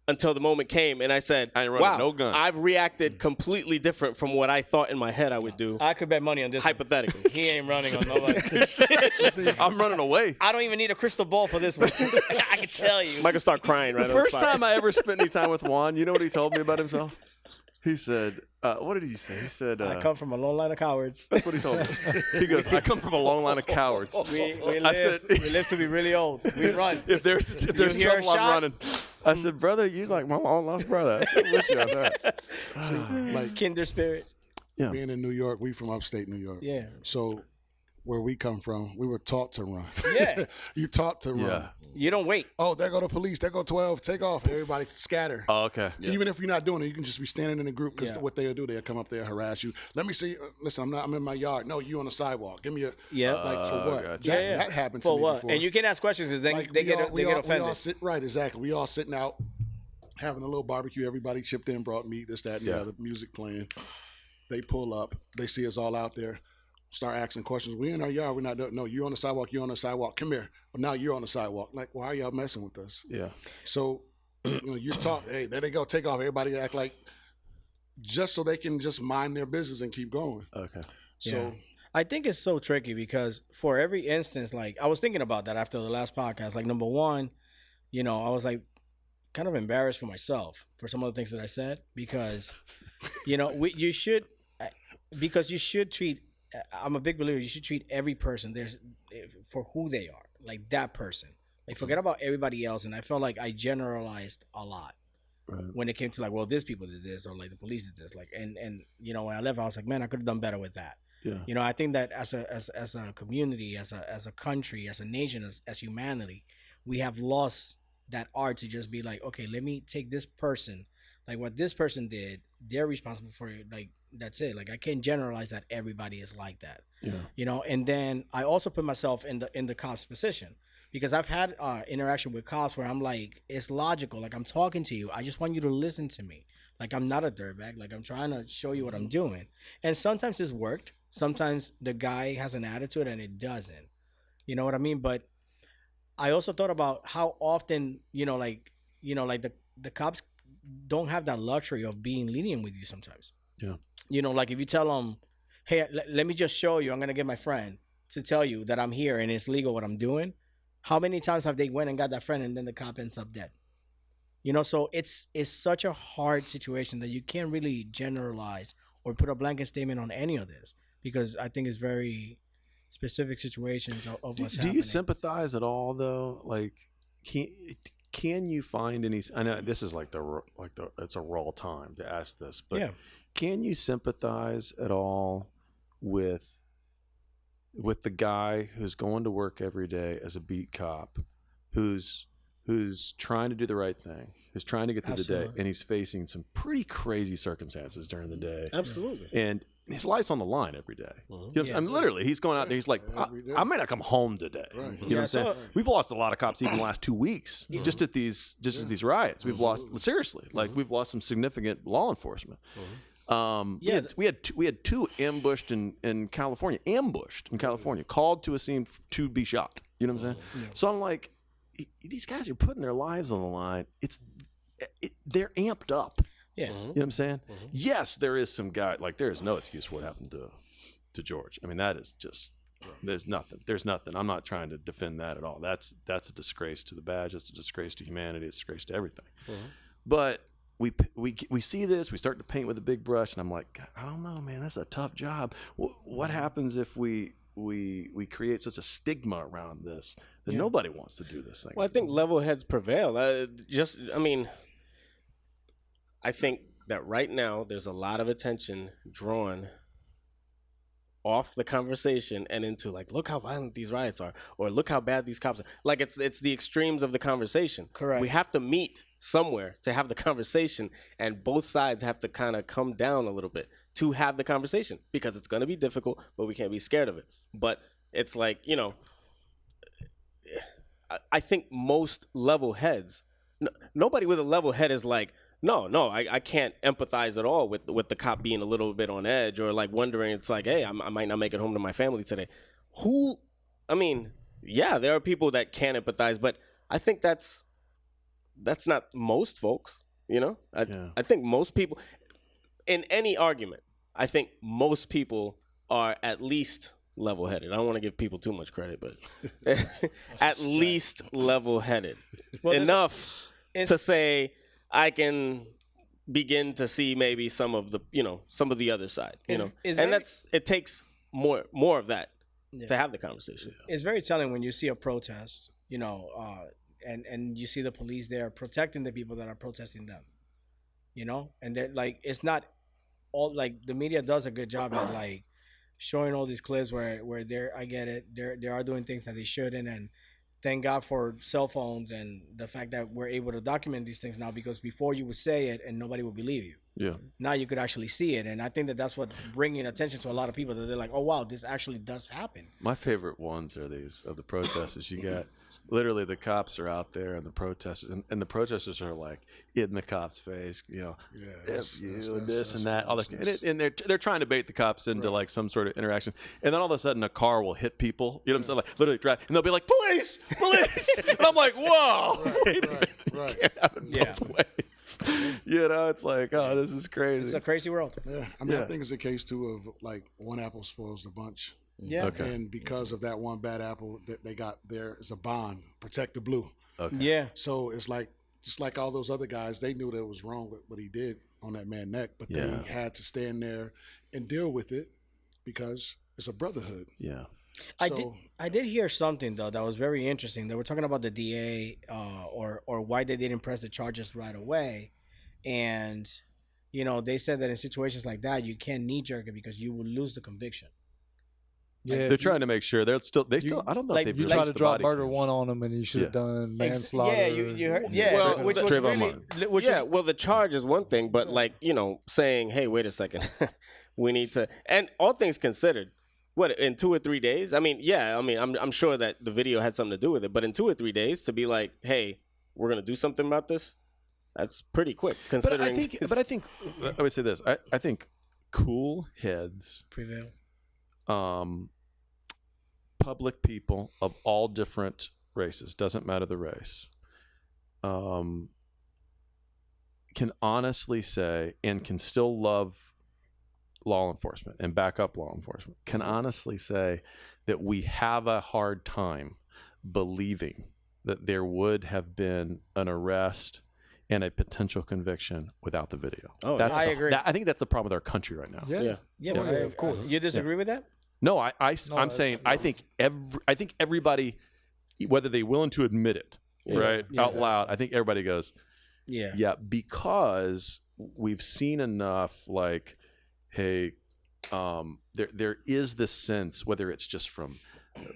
until the moment came, and I said, I ain't running "Wow, no gun." I've reacted completely different from what I thought in my head I would do." I could bet money on this. one. Hypothetically, He ain't running on nobody. I'm running away. I don't even need a crystal ball for this one. I can tell you. Michael start crying right The on the first spot. time I ever spent any time with Juan, you know what he told me about himself? He said, what did he say? He said, I come from a long line of cowards. that's what he told me. He goes, I come from a long line of cowards. We I live. said- We live to be really old. We run. If there's You hear a trouble, I'm shot? running. I said, brother, you like my long lost brother. I wish you had that. Like Kinder spirit. Yeah. being in New York, we from upstate New York. Yeah. So where we come from, we were taught to run. Yeah. You taught to run. Yeah. You don't wait. Oh, there go the police. There go 12. Take off. Everybody scatter. Oh, okay. Even if you're not doing it, you can just be standing in a group because Yeah. what they'll do, they'll come up there, harass you. Let me see. Listen, I'm in my yard. No, you on the sidewalk. Give me a Yeah. like for what? gotcha. That happened to For me what? before. And you can ask questions because Like, they we get all- we all offended. right, exactly. We all sitting out having a little barbecue. Everybody chipped in, brought meat, this, that, and the other. Music playing. They pull up. They see us all out there. Start asking questions. We in our yard. We're not. No, you on the sidewalk. You on the sidewalk. Come here. But now you're on the sidewalk. Like, why are y'all messing with us? Yeah. So, you talk. Hey, there they go. Take off. Everybody act like just so they can just mind their business and keep going. Okay. So. Yeah. I think it's so tricky because for every instance, like I was thinking about that after the last podcast. Like number one, I was like kind of embarrassed for myself for some of the things that I said because, you should treat. I'm a big believer. You should treat every person for who they are, like that person. Like forget about everybody else. And I felt like I generalized a lot when it came to like, well, these people did this or like the police did this. Like, and when I left, I was like, man, I could have done better with that. Yeah. I think that as a community, as a country, as a nation, as humanity, we have lost that art to just be like, okay, let me take this person like what this person did, they're responsible for it. Like that's it. Like I can't generalize that everybody is like that. Yeah. You know, and then I also put myself in the cop's position because I've had interaction with cops where I'm like, it's logical. Like I'm talking to you. I just want you to listen to me. Like I'm not a dirtbag. Like I'm trying to show you what I'm doing. And sometimes it's worked. Sometimes the guy has an attitude and it doesn't. You know what I mean? But I also thought about how often, like the cops don't have that luxury of being lenient with you sometimes. Yeah. Like if you tell them, hey, let me just show you, I'm going to get my friend to tell you that I'm here and it's legal what I'm doing. How many times have they went and got that friend and then the cop ends up dead? So it's such a hard situation that you can't really generalize or put a blanket statement on any of this because I think it's very specific situations of what's happening. Do you sympathize at all though? Like, can you find any? I know this is like it's a raw time to ask this, but Yeah. Can you sympathize at all with the guy who's going to work every day as a beat cop, who's trying to do the right thing, who's trying to get through the day, Absolutely. and he's facing some pretty crazy circumstances during the day, Absolutely. and his life's on the line every day. You know what I'm saying? I mean, literally, he's going out there. He's like, Every day. I might not come home today. Right. You know Yeah, what I'm saying? so- We've lost a lot of cops even the last 2 weeks just at these riots. We've lost seriously, like we've lost some significant law enforcement. We had two ambushed in California, called to a scene to be shot. You know what I'm saying? So I'm like, these guys are putting their lives on the line. They're amped up. Yeah. You know what I'm saying? Yes, there is some guy, like there is no excuse for what happened to George. I mean, that is just, there's nothing. I'm not trying to defend that at all. That's a disgrace to the badge. It's a disgrace to humanity. It's a disgrace to everything. But we see this, we start to paint with a big brush, and I'm like, God, I don't know, man, that's a tough job. What happens if we create such a stigma around this that nobody wants to do this thing? Well, I think level heads prevail. I think that right now there's a lot of attention drawn off the conversation and into like, look how violent these riots are, or look how bad these cops are. Like it's the extremes of the conversation. Correct. We have to meet somewhere to have the conversation, and both sides have to kind of come down a little bit to have the conversation because it's going to be difficult, but we can't be scared of it. But it's like, I think most level heads, nobody with a level head is like, no, I can't empathize at all with the cop being a little bit on edge or like wondering, it's like, hey, I might not make it home to my family today. There are people that can empathize, but I think that's not most folks, I think most people, in any argument, I think most people are at least level-headed. I don't want to give people too much credit, but at least level-headed. Enough to say I can begin to see maybe some of the other side, it takes more of that to have the conversation. It's very telling when you see a protest, and you see the police there protecting the people that are protesting them, and they're like, it's not all like the media does a good job at like showing all these clips where I get it, they are doing things that they shouldn't, and thank God for cell phones and the fact that we're able to document these things now, because before you would say it and nobody would believe you. Yeah. Now you could actually see it, and I think that that's what's bringing attention to a lot of people, that they're like, oh wow, this actually does happen. My favorite ones are these of the protesters. You got literally the cops are out there and the protesters, and the protesters are like in the cops' face, that's this and that, all that, foolishness. and they're trying to bait the cops into like some sort of interaction, and then all of a sudden a car will hit people. You know what I'm saying? Like literally drive, and they'll be like, police, and I'm like, whoa, Right. can't have it both ways. It's like, oh, this is crazy. It's a crazy world. Yeah, I think it's a case too of like one apple spoils the bunch. Yeah. Okay. And because of that one bad apple that they got, there is a bond, protect the blue. Okay. Yeah. So it's like, just like all those other guys, they knew that it was wrong with what he did on that man's neck, but they had to stand there and deal with it because it's a brotherhood. Yeah. I did hear something though that was very interesting. They were talking about the DA or why they didn't press the charges right away, and they said that in situations like that you can't knee jerk it because you will lose the conviction. Yeah, They're trying to make sure they still. I don't know like, if they've you released try to the drop body murder cams. one on him, and you should have done manslaughter. Yeah, you heard. Yeah, Well, which was Trayvon really, Martin. which yeah, was, well, the charge is one thing, but like, saying, hey, wait a second, we need to, and all things considered, what, in 2 or 3 days? I mean, yeah, I'm sure that the video had something to do with it, but in 2 or 3 days to be like, hey, we're gonna do something about this, that's pretty quick. But Considering, I think I would say this. I think cool heads, prevail. public people of all different races, doesn't matter the race, can honestly say and can still love law enforcement and back up law enforcement, can honestly say that we have a hard time believing that there would have been an arrest and a potential conviction without the video. Oh, I agree. I think that's the problem with our country right now. Yeah, yeah. Yeah, Oh, but yeah, of course. You disagree with that? No, I'm that's- saying I think everybody, whether they're willing to admit it, right, out loud, I think everybody goes, Yeah. yeah, because we've seen enough. Like, hey, there is this sense, whether it's just from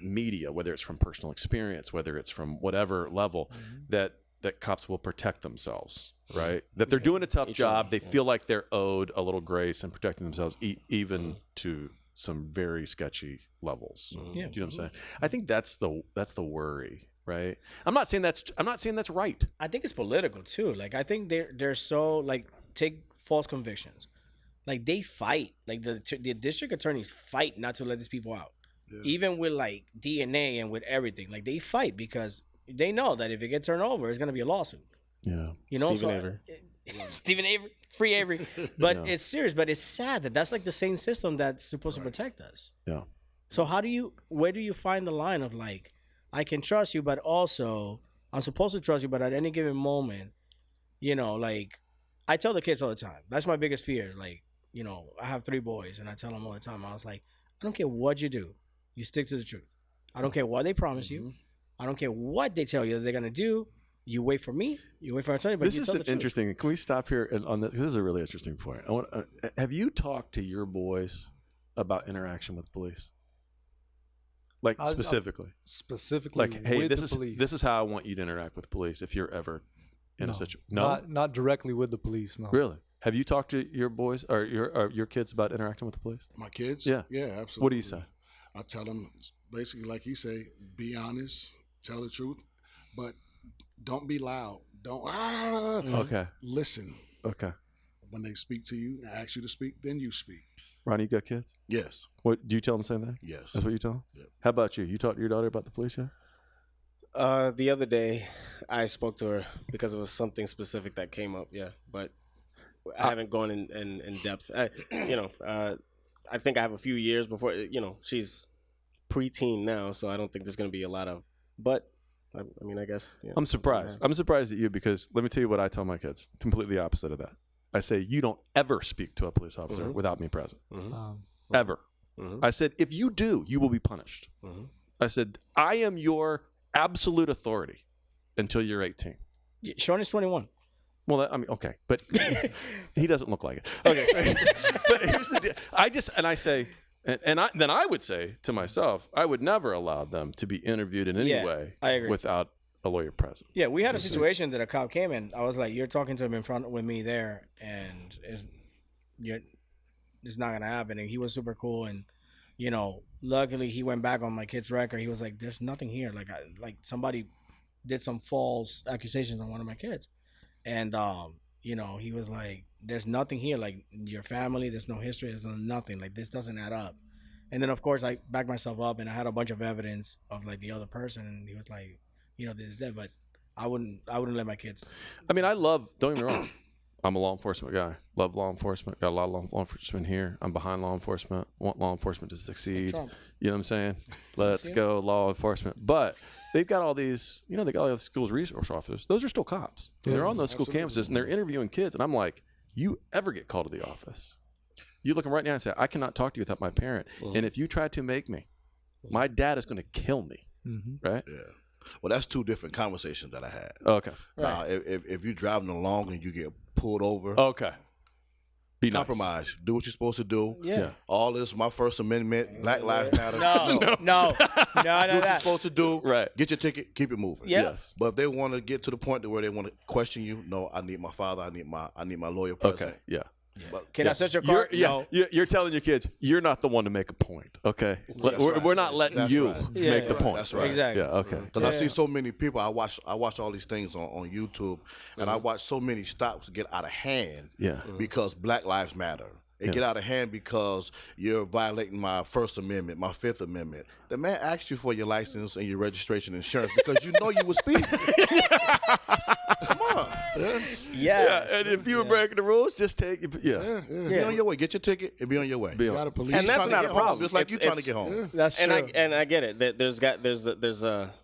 media, whether it's from personal experience, whether it's from whatever level, that cops will protect themselves, right? That they're doing a tough job. They feel like they're owed a little grace and protecting themselves, even to some very sketchy levels. Yeah. Do you know what I'm saying? I think that's the worry, right? I'm not saying that's right. I think it's political too. Like I think they're so like take false convictions, like they fight. Like the district attorneys fight not to let these people out, even with like DNA and with everything. Like they fight because they know that if it gets turned over, it's gonna be a lawsuit. Yeah. You know, Stephen Avery. Stephen Avery, free Avery. But it's serious. But it's sad that that's like the same system that's supposed to protect us. Yeah. So where do you find the line of like, I can trust you, but also I'm supposed to trust you, but at any given moment, like I tell the kids all the time, that's my biggest fear. Like, I have 3 boys and I tell them all the time, I was like, I don't care what you do, you stick to the truth. I don't care what they promise you. I don't care what they tell you that they're going to do. You wait for me. You wait for our attorney. But This you is tell an the truth. interesting. Can we stop here on this? This is a really interesting point. Have you talked to your boys about interaction with police? Like specifically, Specifically, like, hey, with this the is police. this is how I want you to interact with police if you're ever in a situation. No, not directly with the police. No, really. Have you talked to your boys or your kids about interacting with the police? My kids? Yeah. Yeah, absolutely. What do you say? I tell them basically like you say, be honest, tell the truth, but don't be loud. Don't Okay. listen. Okay. When they speak to you and ask you to speak, then you speak. Ronnie, you got kids? Yes. What do you tell them the same thing? Yes. That's what you tell them? Yep. How about you? You talked to your daughter about the police yet? The other day, I spoke to her because it was something specific that came up. Yeah, but I haven't gone in depth. I think I have a few years before. She's preteen now, so I don't think there's going to be a lot of. But I mean, I guess. I'm surprised. I'm surprised at you because let me tell you what I tell my kids. Completely opposite of that. I say you don't ever speak to a police officer without me present. Ever. I said if you do, you will be punished. I said I am your absolute authority until you're 18. Sean is 21. Well, I mean, okay, but he doesn't look like it. Okay, but here's the deal. I say, then I would say to myself, I would never allow them to be interviewed in any Yeah, way I agree. without a lawyer present. Yeah, we had a situation that a cop came and I was like, "You're talking to him in front with me there, and it's not gonna happen." And he was super cool, and luckily he went back on my kid's record. He was like, "There's nothing here. Like somebody did some false accusations on one of my kids," and he was like, "There's nothing here. Like your family, there's no history, there's nothing. Like this doesn't add up." And then of course I backed myself up and I had a bunch of evidence of like the other person, and he was like, this is that, but I wouldn't let my kids. I mean, don't get me wrong. I'm a law enforcement guy. Love law enforcement. Got a lot of law enforcement here. I'm behind law enforcement. Want law enforcement to succeed. Trump. You know what I'm saying? Let's go law enforcement. But they've got all these, they got all these schools resource officers. Those are still cops. And they're on those school campuses and they're interviewing kids. And I'm like, you ever get called to the office? You look them right now and say, I cannot talk to you without my parent. And if you try to make me, my dad is going to kill me. Right? Yeah. Well, that's 2 different conversations that I had. Okay. Now, if you're driving along and you get pulled over, Okay. Be nice. compromise. Do what you're supposed to do. Yeah. All this, my First Amendment, Black Lives Matter. No. Do what you're that. supposed to do. Right. Get your ticket. Keep it moving. Yeah. Yes. But if they want to get to the point where they want to question you, no, I need my father. I need my lawyer present. Okay. Yeah. Can I search your car? No. You're telling your kids you're not the one to make a point. Okay. We're not letting That's you right. make the point. That's right. Exactly. Yeah. Okay. Because I see so many people. I watch all these things on YouTube, and I watch so many stops get out of hand. Yeah. Because Black Lives Matter. It get out of hand because you're violating my First Amendment, my Fifth Amendment. The man asked you for your license and your registration insurance because you know you were speeding. Come on. Yeah. And if you were breaking the rules, just take it. Yeah. Be on your way. Get your ticket and be on your way. Be on. Got a police. And that's Trying to not get a home, problem. just like you trying to It's- get home. That's And true. I get it. There's a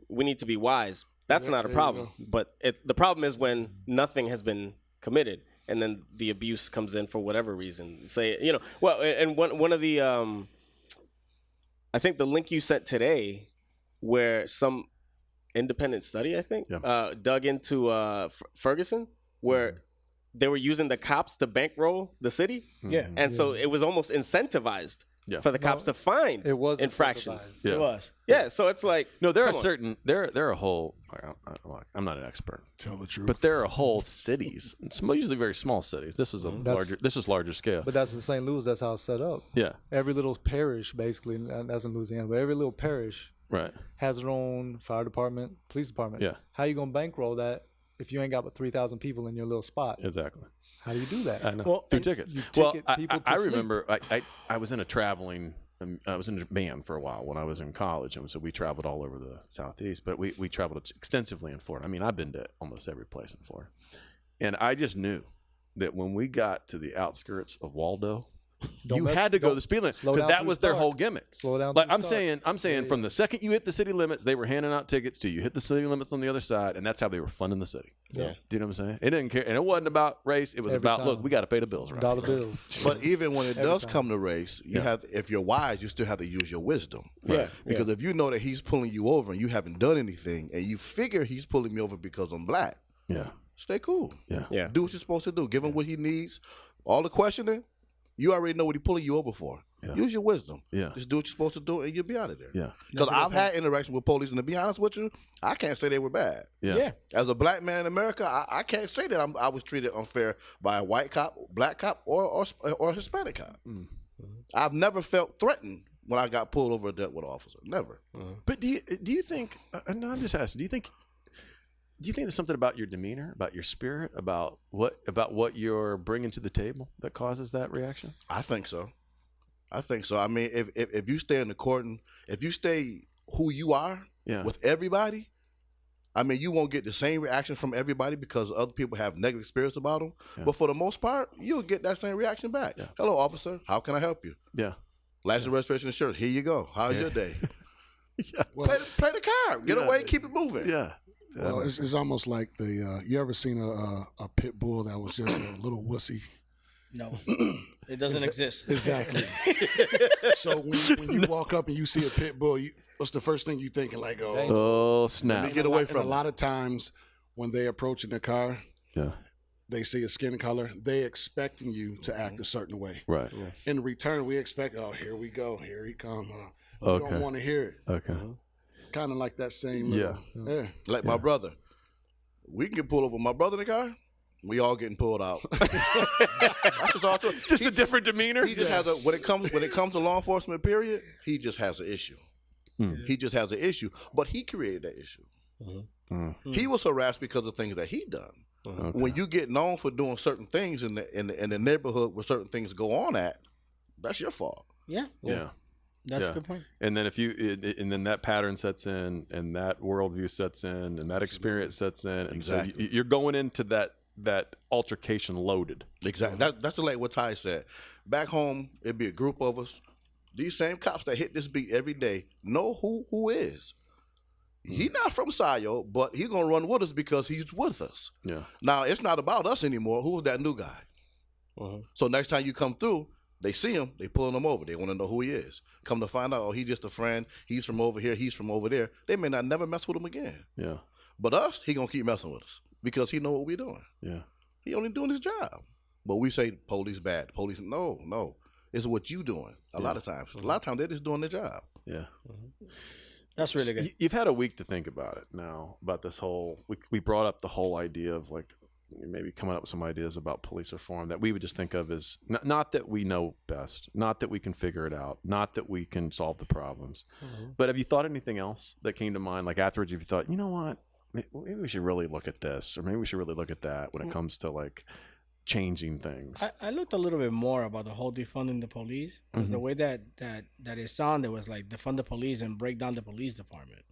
we need to be wise. That's not a problem. But the problem is when nothing has been committed and then the abuse comes in for whatever reason. Say, well, and one of the I think the link you sent today where some independent study, I think, dug into Ferguson where they were using the cops to bankroll the city. Yeah. And so it was almost incentivized for the cops to find it was infractions. incentivized. Yeah. It was. Yeah, so it's like No, there are come on. certain there are a whole. I'm not an expert, Tell the truth. but there are whole cities. It's usually very small cities. This was a larger. This is larger scale. But that's in St. Louis. That's how it's set up. Yeah. Every little parish, basically, and that's in Louisiana, but every little parish Right. has their own fire department, police department. Yeah. How you gonna bankroll that if you ain't got but 3,000 people in your little spot? Exactly. How do you do that? I know. Well, Through and tickets. you Well, ticket I people to I sleep. remember I was in a traveling. I was in a band for a while when I was in college, and so we traveled all over the Southeast. But we traveled extensively in Florida. I mean, I've been to almost every place in Florida, and I just knew that when we got to the outskirts of Waldo, Don't you mess- had to go don't the speed limit slow because down that through was their start. whole gimmick. Slow down Like through I'm start. saying, from the second you hit the city limits, they were handing out tickets to you. Hit the city limits on the other side, and that's how they were funding the city. Yeah. Do you know what I'm saying? It didn't care, and it wasn't about race. It was Every about look, time. we got to pay the bills, right? Dollar bills. But even when it does time. come to race, you have if you're wise, you still have to use your wisdom. Yeah. Because if you know that he's pulling you over and you haven't done anything, and you figure he's pulling me over because I'm black, Yeah. stay cool. Yeah. Yeah. Do what you're supposed to do. Give him what he needs. All the questioning, you already know what he's pulling you over for. Yeah. Use your wisdom. Yeah. Just do what you're supposed to do, and you'll be out of there. Yeah. Because I've had interactions with police, and to be honest with you, I can't say they were bad. Yeah. Yeah. As a black man in America, I can't say that I was treated unfair by a white cop, black cop, or a Hispanic cop. I've never felt threatened when I got pulled over or dealt with an officer. Never. But do you think? No, I'm just asking. Do you think there's something about your demeanor, about your spirit, about what you're bringing to the table that causes that reaction? I think so. I mean, if you stay in the court and if you stay who you are Yeah. with everybody, I mean, you won't get the same reaction from everybody because other people have negative experience about them. But for the most part, you'll get that same reaction back. Yeah. Hello, officer. How can I help you? Yeah. License, registration, insurance. Here you go. How's your day? Well, Play the card. Get away. Keep it moving. Yeah. well, it's almost like you ever seen a pit bull that was just a little wussy? No. It doesn't exist. Exactly. So when you walk up and you see a pit bull, what's the first thing you thinking? Like, oh, Oh snap! Let me get away and from a it. lot of times when they approach in the car, Yeah. they see a skin color, they expecting you to act a certain way. Right. In return, we expect, oh, here we go, here he come. We Okay. don't want to hear it. Okay. Kind of like that same. Yeah. Yeah. Like my brother. We can get pulled over. My brother in the car, we all getting pulled out. That's just all. Just a different demeanor. He just has a when it comes to law enforcement. Period. He just has an issue. He just has an issue, but he created that issue. He was harassed because of things that he done. When you get known for doing certain things in the neighborhood where certain things go on at, that's your fault. Yeah. Yeah. That's Yeah. a good point. And then and then that pattern sets in, and that worldview sets in, and that experience sets in, and Exactly. so you're going into that altercation loaded. Exactly. That's like what Ty said. Back home, it'd be a group of us. These same cops that hit this beat every day know who is. He not from Sayo, but he gonna run with us because he's with us. Yeah. Now it's not about us anymore. Who's that new guy? So next time you come through, they see him, they pulling him over. They want to know who he is. Come to find out, oh, he's just a friend. He's from over here. He's from over there. They may not never mess with him again. Yeah. But us, he gonna keep messing with us because he know what we're doing. Yeah. He only doing his job. But we say police bad. Police, no. It's what you doing. A lot of times. A lot of times they're just doing their job. Yeah. That's really good. You've had a week to think about it now, about this whole, we brought up the whole idea of like maybe coming up with some ideas about police reform that we would just think of as not that we know best, not that we can figure it out, not that we can solve the problems. But have you thought anything else that came to mind? Like afterwards, you've thought, you know what, maybe we should really look at this, or maybe we should really look at that when it comes to like changing things. I looked a little bit more about the whole defunding the police, because the way that it sounded was like defund the police and break down the police department.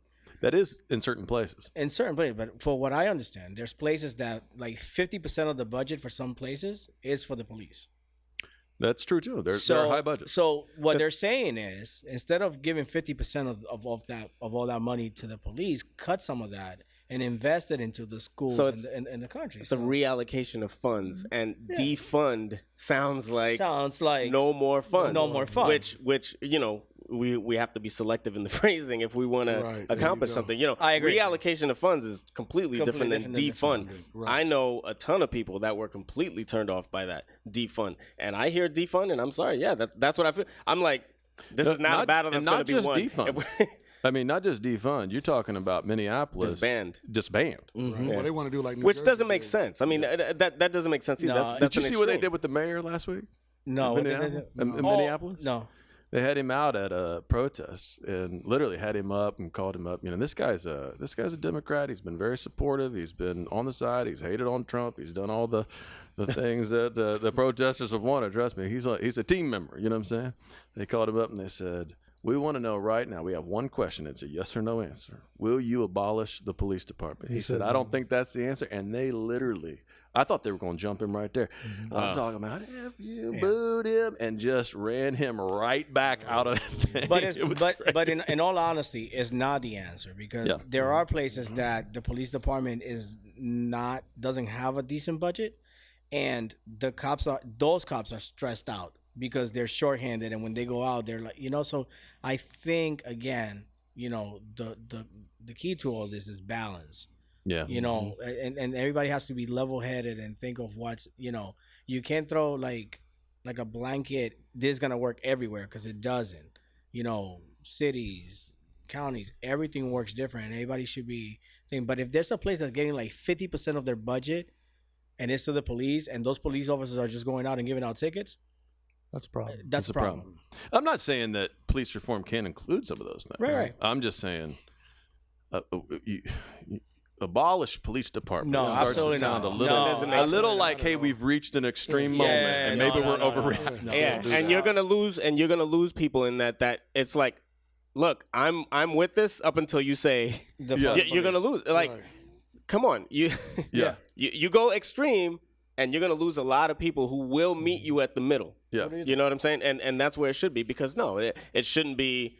That is in certain places. In certain places, but for what I understand, there's places that like 50% of the budget for some places is for the police. That's true too. There are high budgets. So what they're saying is, instead of giving 50% of all that money to the police, cut some of that and invest it into the schools in the country. It's a reallocation of funds, and defund sounds like no more funds. No more funds. Which we have to be selective in the phrasing if we want to accomplish something. I agree. Reallocation of funds is completely different than defund. Right. I know a ton of people that were completely turned off by that defund, and I hear defund, and I'm sorry, that's what I feel. I'm like, this is not a battle that's going to be won. Defund. I mean, not just defund. You're talking about Minneapolis Disband. Mm-hmm. Well, they want to do like New Which Jersey doesn't did. make sense. I mean, that doesn't make sense either. No. That's Did you an see what they extreme. did with the mayor last week? No, in Minneapolis? No. They had him out at a protest and literally had him up and called him up. You know, this guy's a Democrat. He's been very supportive. He's been on the side. He's hated on Trump. He's done all the things that the protesters have wanted. Trust me, he's a team member. You know what I'm saying? They called him up and they said, "We want to know right now. We have one question. It's a yes or no answer. Will you abolish the police department?" He said, "I don't think that's the answer." And they literally, I thought they were going to jump him right there. I'm talking about F you, booed him, and just ran him right back out of the thing. But in all honesty, it's not the answer, because there are places that the police department doesn't have a decent budget, and those cops are stressed out because they're shorthanded, and when they go out, they're like, so I think, again, the key to all this is balance. Yeah. And everybody has to be level-headed and think of what's, you can't throw like a blanket, this is going to work everywhere, because it doesn't. Cities, counties, everything works different, and everybody should be thinking. But if there's a place that's getting like 50% of their budget and it's to the police, and those police officers are just going out and giving out tickets, That's a problem. that's a problem. I'm not saying that police reform can't include some of those things. Right. I'm just saying you abolish police department. No, starts absolutely to sound not. a little like, hey, we've reached an extreme moment, and maybe we're overreacting. And you're gonna lose people in that it's like, look, I'm with this up until you say you're gonna lose. Like, come on, you go extreme, and you're gonna lose a lot of people who will meet you at the middle. Yeah. You know what I'm saying? And that's where it should be, because it shouldn't be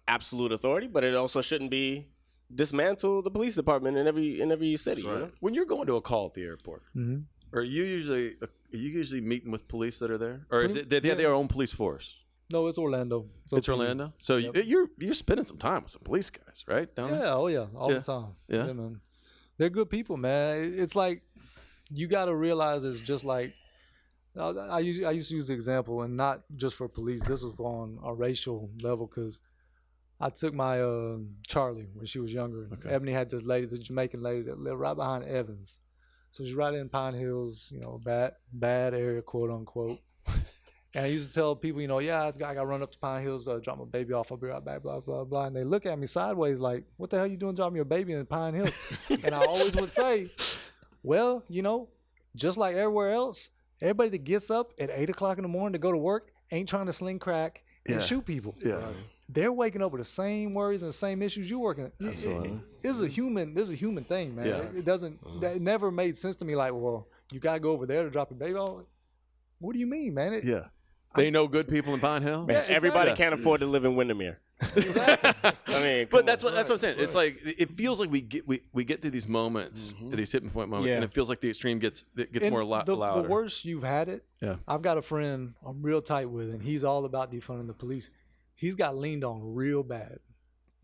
absolute authority, but it also shouldn't be dismantle the police department in every city. That's right. When you're going to a call at the airport, are you usually meeting with police that are there, or is it they have their own police force? No, it's Orlando. It's Orlando. So you're spending some time with some police guys, right? Down there? Yeah, all the time. Yeah. Man. They're good people, man. It's like, you got to realize it's just like, I used to use the example, and not just for police. This was on a racial level, because I took my Charlie when she was younger. Okay. Ebony had this Jamaican lady that lived right behind Evans. So she's right in Pine Hills, bad area, quote unquote. And I used to tell people, I got to run up to Pine Hills, drop my baby off, I'll be right back, blah, blah, blah. And they look at me sideways like, what the hell you doing dropping your baby in Pine Hills? And I always would say, well, just like everywhere else, everybody that gets up at 8 o'clock in the morning to go to work ain't trying to sling crack and shoot people. Yeah. They're waking up with the same worries and the same issues you're working. Absolutely. This is a human thing, man. Yeah. It doesn't. It never made sense to me. Like, well, you gotta go over there to drop your baby off. What do you mean, man? They know good people in Pine Hill. Yeah, Everybody exactly. can't afford to live in Windermere. Exactly. I mean, But that's what I'm saying. It's like, it feels like we get to these moments, these tipping point moments, and it feels like the extreme gets And more louder. The worse you've had it. Yeah. I've got a friend I'm real tight with, and he's all about defunding the police. He's got leaned on real bad.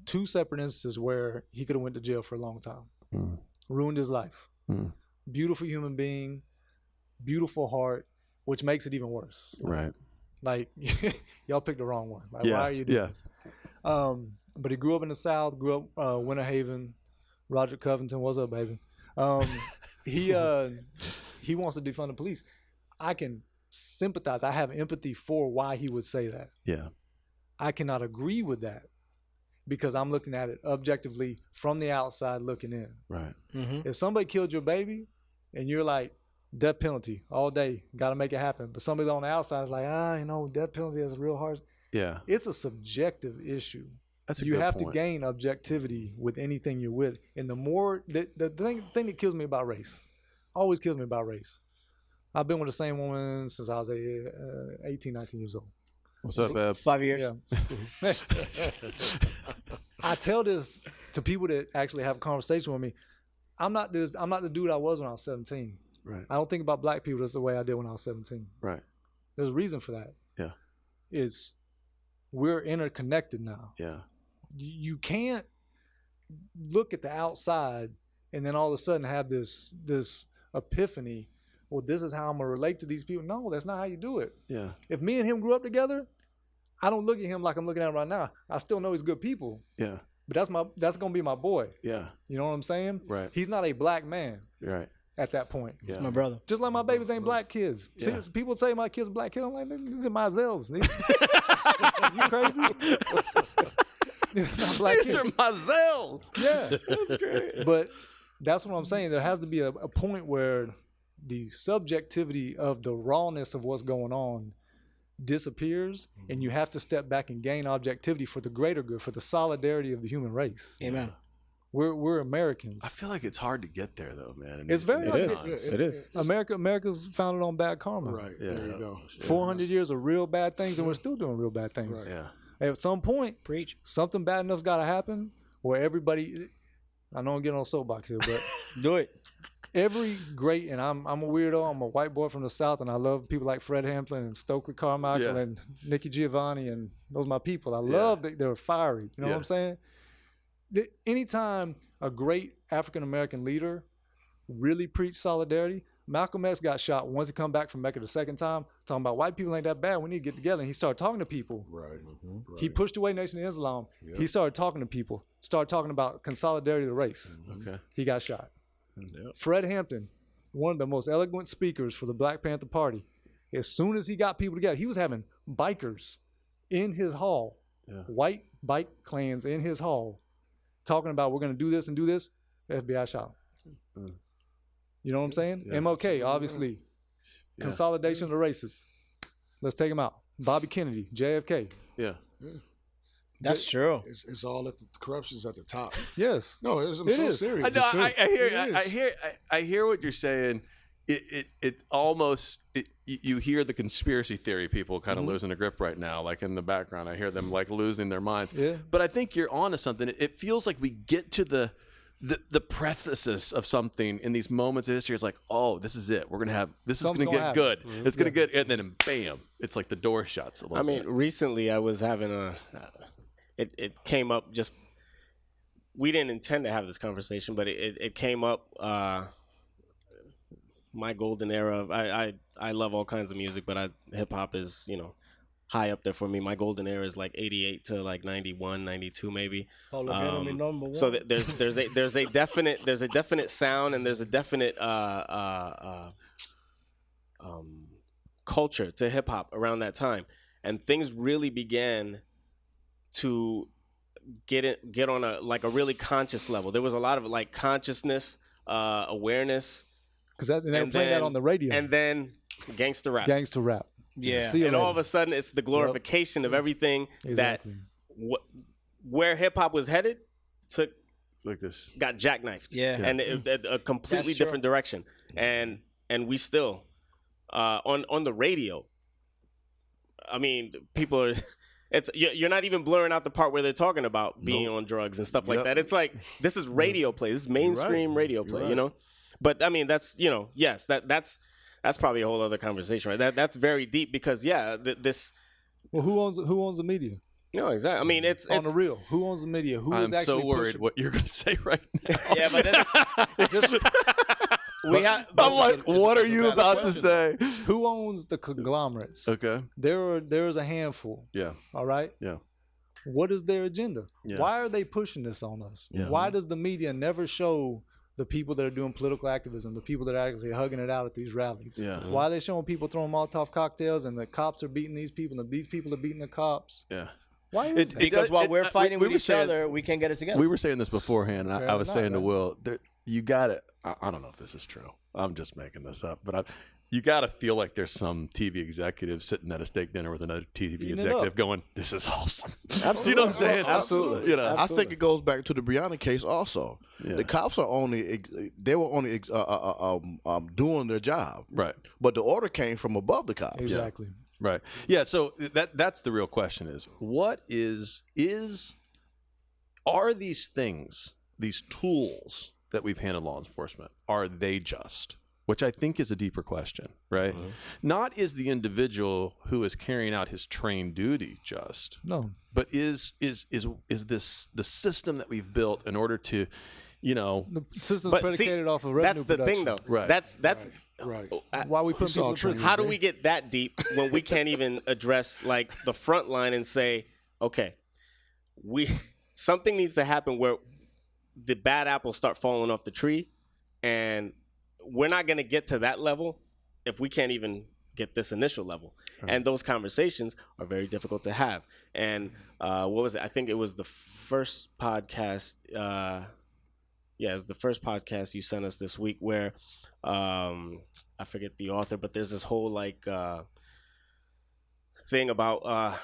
2 separate instances where he could have went to jail for a long time. Ruined his life. Beautiful human being, beautiful heart, which makes it even worse. Right. Like y'all picked the wrong one. Like, Yeah, why are you doing yeah. this? But he grew up in the South, grew up Winter Haven. Roger Covington, what's up, baby? He wants to defund the police. I can sympathize. I have empathy for why he would say that. Yeah. I cannot agree with that because I'm looking at it objectively from the outside looking in. Right. If somebody killed your baby and you're like, death penalty all day, got to make it happen. But somebody on the outside is like, death penalty is real hard. Yeah. It's a subjective issue. That's a You good have point. to gain objectivity with anything you're with. And the more, the thing that kills me about race, always kills me about race. I've been with the same woman since I was 18, 19 years old. What's up, Eb? 5 years. Yeah. I tell this to people that actually have a conversation with me. I'm not the dude I was when I was 17. Right. I don't think about black people just the way I did when I was 17. Right. There's a reason for that. Yeah. It's we're interconnected now. Yeah. You can't look at the outside and then all of a sudden have this epiphany. Well, this is how I'm gonna relate to these people. No, that's not how you do it. Yeah. If me and him grew up together, I don't look at him like I'm looking at him right now. I still know he's good people, Yeah. but that's gonna be my boy. Yeah. You know what I'm saying? Right. He's not a black man Right. at that point. Yeah. It's my brother. Just like my babies ain't black kids. See, Yeah. people say my kids are black kids. I'm like, these are my Zels. You crazy? These are not black These kids. are my Zels. Yeah, that's great. But that's what I'm saying. There has to be a point where the subjectivity of the rawness of what's going on disappears, and you have to step back and gain objectivity for the greater good, for the solidarity of the human race. Amen. We're Americans. I feel like it's hard to get there, though, man. It's very It hard. is. It is. America's founded on bad karma. Right. Yeah. There you go. 400 years of real bad things, and we're still doing real bad things. Yeah. At some point, Preach. something bad enough's got to happen where everybody. I know I'm getting on a soapbox here, but Do it. every great, and I'm a weirdo. I'm a white boy from the South, and I love people like Fred Hampton and Stokely Carmichael Yeah. and Nikki Giovanni, and those are my people. I love that they're fiery. You know what Yeah. I'm saying? Anytime a great African American leader really preached solidarity, Malcolm X got shot once he come back from Mecca the second time, talking about white people ain't that bad. We need to get together. And he started talking to people. Right. He pushed away Nation of Islam. He started talking to people, started talking about consolidarity of the race. Okay. He got shot. Yep. Fred Hampton, one of the most eloquent speakers for the Black Panther Party, as soon as he got people together, he was having bikers in his hall, white bike clans in his hall, talking about we're going to do this and do this. The FBI shot him. You know what I'm saying? MLK, obviously. Consolidation of the races. Let's take him out. Bobby Kennedy, JFK. Yeah. That's true. It's all at the corruption's at the top. Yes. No, I'm It so is. serious. I, know, It I hear what you're saying. It almost you hear the conspiracy theory people kind of losing a grip right now, like in the background. I hear them like losing their minds. Yeah. But I think you're onto something. It feels like we get to the prefaces of something in these moments of history. It's like, oh, this is it. We're gonna have this Something's is gonna gonna get happen. good. It's gonna get, and then bam, it's like the door shuts a little I mean, bit. recently I was having it came up just, we didn't intend to have this conversation, but it came up, my golden era of, I love all kinds of music, but hip hop is, high up there for me. My golden era is like 88 to like 91, 92 maybe. So there's a definite sound, and there's a definite culture to hip hop around that time, and things really began to get on a really conscious level. There was a lot of like consciousness, awareness, Because they were playing that on the radio. and then gangster rap. Gangster rap. Yeah. See you And later. all of a sudden, it's the glorification of everything Exactly. that where hip hop was headed Like this. got jackknifed. Yeah. And a completely That's true. different direction. And we still on the radio. I mean, people are. You're not even blurring out the part where they're talking about being on drugs and stuff like Yep. that. It's like this is radio play. This is mainstream radio play. You know. But I mean, that's yes, that's probably a whole other conversation, right? That's very deep because this. Well, who owns the media? No, exactly. I mean, it's On the real, who owns the media? Who I'm is actually so worried pushing? what you're gonna say right now. yeah, but that's, I'm like, what are you about to say? Who owns the conglomerates? Okay. There's a handful. Yeah. All right. Yeah. What is their agenda? Yeah. Why are they pushing this on us? Yeah. Why does the media never show the people that are doing political activism, the people that are actually hugging it out at these rallies? Yeah. Why are they showing people throwing Molotov cocktails and the cops are beating these people and these people are beating the cops? Yeah. Why is that? Because while we're fighting we with were each saying- other, we can't get it together. We were saying this beforehand, and I Fair was enough, saying to right? Will, you got it. I don't know if this is true. I'm just making this up, but you got to feel like there's some TV executive sitting at a steak dinner with another TV Eating it executive up. going, "This is awesome." You know what I'm saying? Absolutely. You know, I think it goes back to the Breonna case also. Yeah. The cops are only doing their job, right. but the order came from above the cops. Exactly. Right. Yeah. So that's the real question: is what are these things, these tools that we've handed law enforcement, are they just? Which I think is a deeper question, right? Mm-hmm. Not is the individual who is carrying out his trained duty just, No. but is this the system that we've built in order to, The system's But see, predicated off of revenue that's the production. thing, though. Right. That's Right. Why we put saw people in prison? training. how do we get that deep when we can't even address like the front line and say, okay, something needs to happen where the bad apples start falling off the tree, and we're not going to get to that level if we can't even get this initial level. And those conversations are very difficult to have. And what was it? I think it was the first podcast. It was the first podcast you sent us this week where I forget the author, but there's this whole like thing about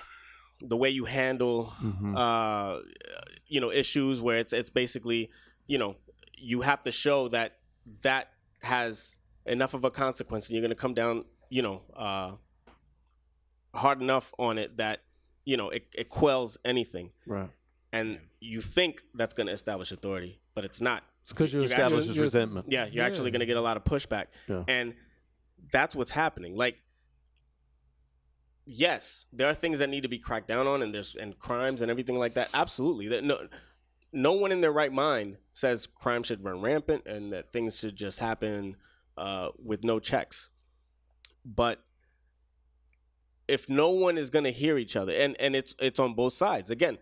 the way you handle issues where it's basically you have to show that has enough of a consequence and you're going to come down hard enough on it that it quells anything, right? and you think that's going to establish authority, but it's not. It's because you're Establishes you're- resentment. Yeah, you're actually going to get a lot of pushback. Yeah. And that's what's happening. Like, yes, there are things that need to be cracked down on, and crimes and everything like that. Absolutely. No one in their right mind says crime should run rampant and that things should just happen with no checks. But if no one is going to hear each other, and it's on both sides. Again,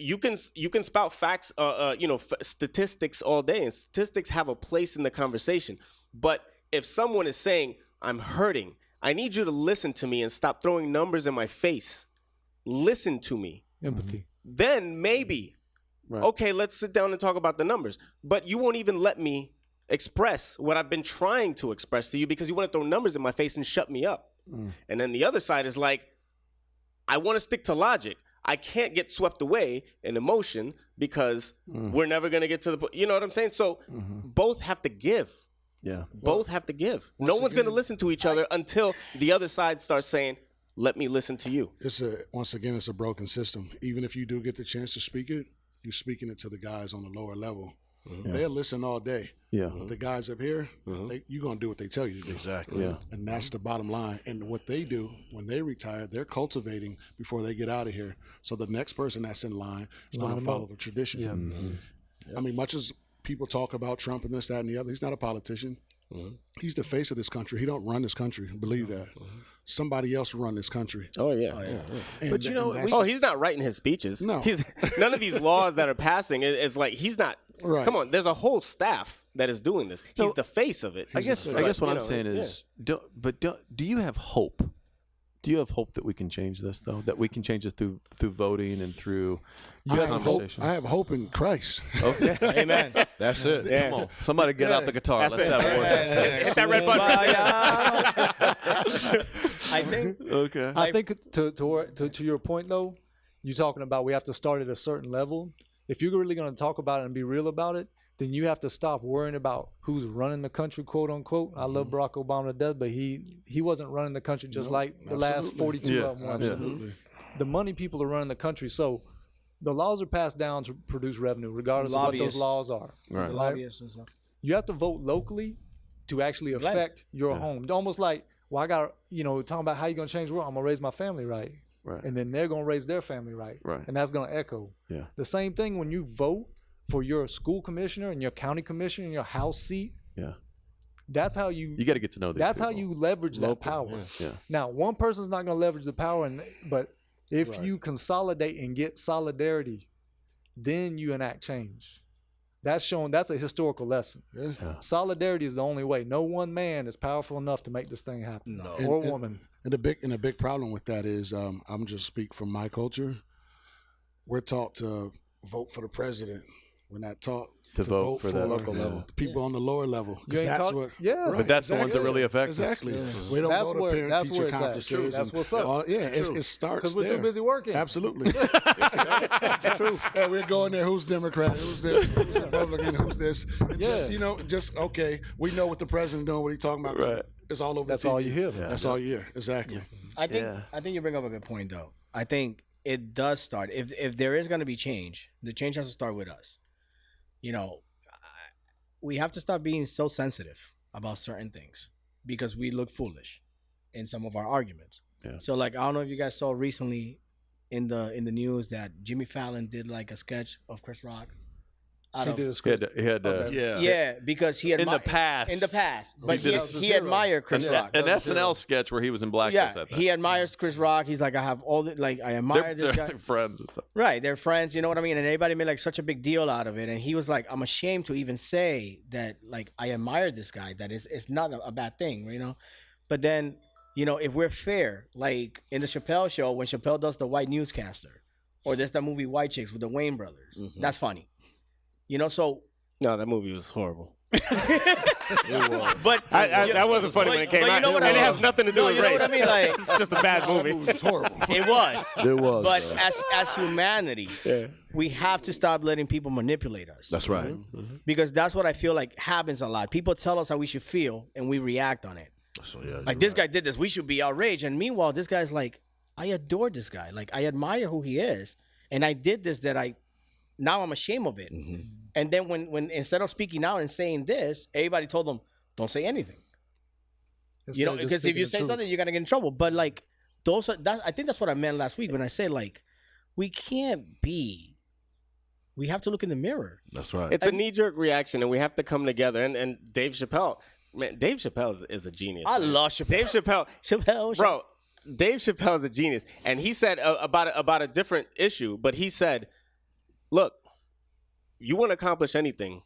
you can spout facts, statistics all day, and statistics have a place in the conversation. But if someone is saying, "I'm hurting, I need you to listen to me and stop throwing numbers in my face. Listen to me." empathy. Then maybe, Right. okay, let's sit down and talk about the numbers. But you won't even let me express what I've been trying to express to you because you want to throw numbers in my face and shut me up. And then the other side is like, I want to stick to logic. I can't get swept away in emotion because we're never going to get to the point. You know what I'm saying? So both have to give. Yeah. Both have to give. No one's going to listen to each other until the other side starts saying, "Let me listen to you." It's a broken system. Even if you do get the chance to speak it, you're speaking it to the guys on the lower level. They'll listen all day. Yeah. But the guys up here, you're going to do what they tell you to do. Exactly. Yeah. And that's the bottom line. And what they do when they retire, they're cultivating before they get out of here. So the next person that's in line is going to follow the tradition. I mean, much as people talk about Trump and this, that, and the other, he's not a politician. He's the face of this country. He don't run this country. Believe that. Somebody else run this country. Oh, yeah. And, But, you know, and that's Oh, just- he's not writing his speeches. No. He's none of these laws that are passing is like he's not. Right. Come on, there's a whole staff that is doing this. He's the face of it. I guess the what you I'm know, saying yeah. is, do you have hope? Do you have hope that we can change this, though? That we can change it through voting and through I have hope. conversation? I have hope in Christ. Okay. Amen. That's it. Yeah. Come on, somebody get out the guitar. That's Let's it. have a word. Hit that red button. I think. Okay. I think to your point though, you're talking about we have to start at a certain level. If you're really going to talk about it and be real about it, then you have to stop worrying about who's running the country, quote unquote. I love Barack Obama to death, but he wasn't running the country just like the last 42 Yeah, of them. were. Absolutely. The money people are running the country, so the laws are passed down to produce revenue, regardless of what those Lobbyists. laws are. Right. Lobbyists and stuff. You have to vote locally to actually affect your home. Almost like, well, I got talking about how you're gonna change the world. I'm gonna raise my family right. Right. And then they're gonna raise their family right. Right. And that's gonna echo. Yeah. The same thing when you vote for your school commissioner and your county commissioner and your house seat. Yeah. That's how you. You got to get to know these That's how people. you leverage that power. Yeah. Now, one person's not going to leverage the power, but if Right. you consolidate and get solidarity, then you enact change. That's a historical lesson. Yeah. Solidarity is the only way. No one man is powerful enough to make this thing happen, or And- woman. And the big problem with that is, I'm just speak from my culture. We're taught to vote for the president. We're not taught To vote for that local level. the people on the lower level. 'Cause You ain't that's taught- what. yeah. But that's the ones that really affect us. Exactly. We don't That's go to where- parent that's teacher where it's at. conferences. True. That's and what's up. all- yeah, it starts Because we're there. too busy working. Absolutely. That's the truth. Yeah, we're going there. Who's Democrat? Who's this? Who's Republican? Who's this? And Yeah. just okay. We know what the president doing. What he talking about? Right. It's all over. That's the TV. all you hear. That's all you hear. Exactly. I think you bring up a good point though. I think it does start if there is going to be change, the change has to start with us. You know, we have to stop being so sensitive about certain things because we look foolish in some of our arguments. Yeah. So like I don't know if you guys saw recently in the news that Jimmy Fallon did like a sketch of Chris Rock. He did a He had, script. he had Okay. Yeah, because he in the past. in the past, but did he, a he zero. admired Chris an, Rock. an SNL sketch where he was in blackface. Yeah, I think. he admires Chris Rock. He's like, I have all the I admire they're this guy. like friends and stuff. Right, they're friends, you know what I mean? And everybody made like such a big deal out of it. And he was like, I'm ashamed to even say that like I admire this guy. That it's not a bad thing, you know? But then, you know, if we're fair, like in the Chappelle show, when Chappelle does the white newscaster, or there's that movie White Chicks with the Wayne brothers, that's funny. You know, so No, that movie was horrible. but That wasn't funny when it came but out. you know what and I it mean? has nothing to do No, with you know race. what I mean? Like It's just a bad That movie. movie was horrible. it was. There was. But as humanity, we have to stop letting people manipulate us. That's right. Because that's what I feel like happens a lot. People tell us how we should feel and we react on it. So yeah, Like this guy did this, we should be outraged. And meanwhile, this guy's like, I adore this guy. Like I admire who he is. And I did this now I'm ashamed of it. And then when instead of speaking out and saying this, everybody told him, don't say anything. Instead You know, of just because if speaking you the say truth. something, you're gonna get in trouble. But like I think that's what I meant last week when I said like, we have to look in the mirror. That's right. It's a knee-jerk reaction, and we have to come together. And Dave Chappelle, man, Dave Chappelle is a genius. I man. love Chappelle. Dave Chappelle, bro. Dave Chappelle is a genius, and he said about a different issue, but he said, "Look, you want to accomplish anything."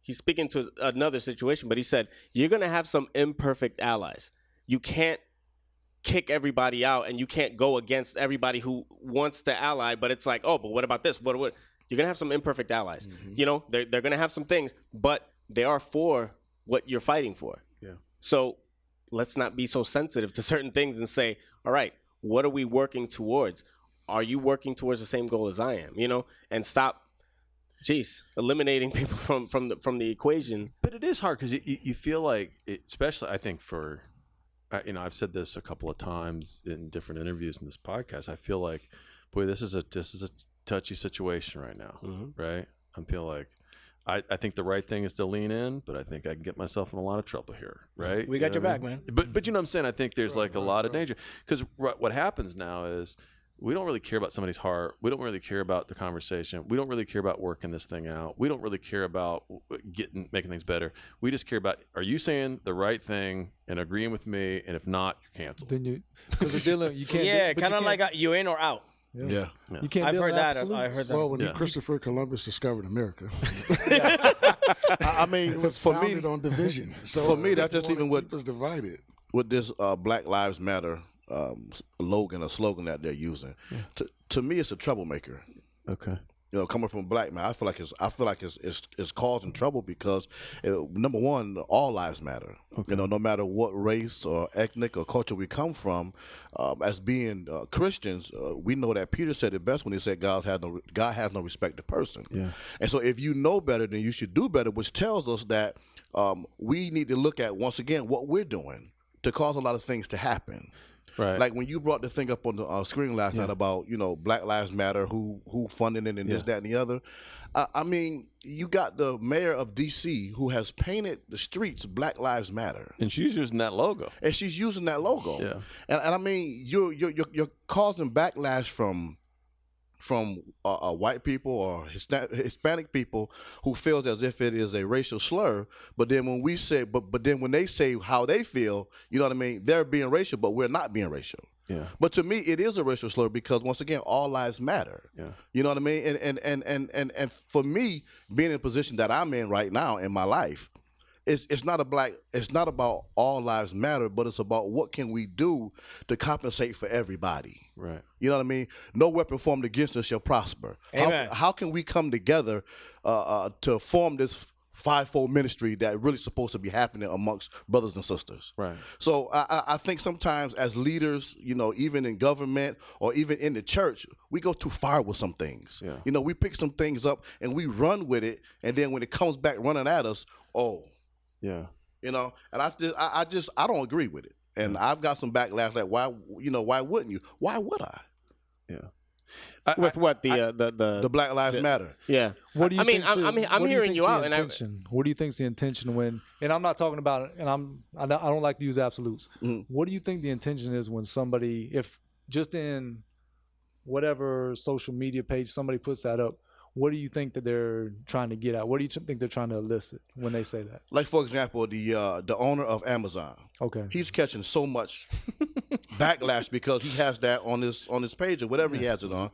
He's speaking to another situation, but he said, "You're gonna have some imperfect allies. You can't kick everybody out, and you can't go against everybody who wants to ally. But it's like, oh, but what about this? What? You're gonna have some imperfect allies. You know, they're gonna have some things, but they are for what you're fighting for. Yeah. So let's not be so sensitive to certain things and say, all right, what are we working towards? Are you working towards the same goal as I am? You know, and stop, eliminating people from the equation. But it is hard because you feel like, especially I think for, I've said this a couple of times in different interviews in this podcast. I feel like, boy, this is a touchy situation right now, right? I feel like I think the right thing is to lean in, but I think I can get myself in a lot of trouble here, right? We got your back, man. But you know what I'm saying? I think there's like a lot of danger because what happens now is we don't really care about somebody's heart. We don't really care about the conversation. We don't really care about working this thing out. We don't really care about making things better. We just care about, are you saying the right thing and agreeing with me? And if not, you're canceled. Then you, because the dealer, you can't. Yeah, but kind of you like can't- you in or out. Yeah. You can't. I've deal heard in that. absolutes. I heard that. Well, when Yeah. Christopher Columbus discovered America, I mean, it was for me, founded on division. So for me, that's they just wanna even what- keep us divided. with this Black Lives Matter slogan that they're using, to me, it's a troublemaker. Okay. You know, coming from a black man, I feel like it's causing trouble because number one, all lives matter. You know, no matter what race or ethnic or culture we come from, as being Christians, we know that Peter said it best when he said God has no respect to person. Yeah. And so, if you know better, then you should do better, which tells us that we need to look at once again what we're doing to cause a lot of things to happen. Right. Like when you brought the thing up on the screen last night about Black Lives Matter, who funded it and this, that, and the other. I mean, you got the mayor of D.C. who has painted the streets Black Lives Matter, And she's using that logo. and she's using that logo. Yeah. And I mean, you're causing backlash from white people or Hispanic people who feels as if it is a racial slur. But then when we say, but then when they say how they feel, you know what I mean? They're being racial, but we're not being racial. Yeah. But to me, it is a racial slur because once again, all lives matter. Yeah. You know what I mean? And for me, being in a position that I'm in right now in my life, it's not about all lives matter, but it's about what can we do to compensate for everybody. Right. You know what I mean? No weapon formed against us shall prosper. Amen. How can we come together to form this fivefold ministry that really supposed to be happening amongst brothers and sisters? Right. So I think sometimes as leaders, you know, even in government or even in the church, we go too far with some things. Yeah. You know, we pick some things up and we run with it, and then when it comes back running at us, Yeah. you know, and I don't agree with it. And I've got some backlash like, why wouldn't you? Why would I? Yeah. With what the Black Lives Matter. yeah. What do you I mean, think's the- I'm what do hearing think's you the out, and I, intention? What do you think's the intention when? And I'm not talking about, and I don't like to use absolutes. What do you think the intention is when somebody, if just in whatever social media page somebody puts that up, what do you think that they're trying to get at? What do you think they're trying to elicit when they say that? Like, for example, the owner of Amazon. Okay. He's catching so much backlash because he has that on his page or whatever he has it on.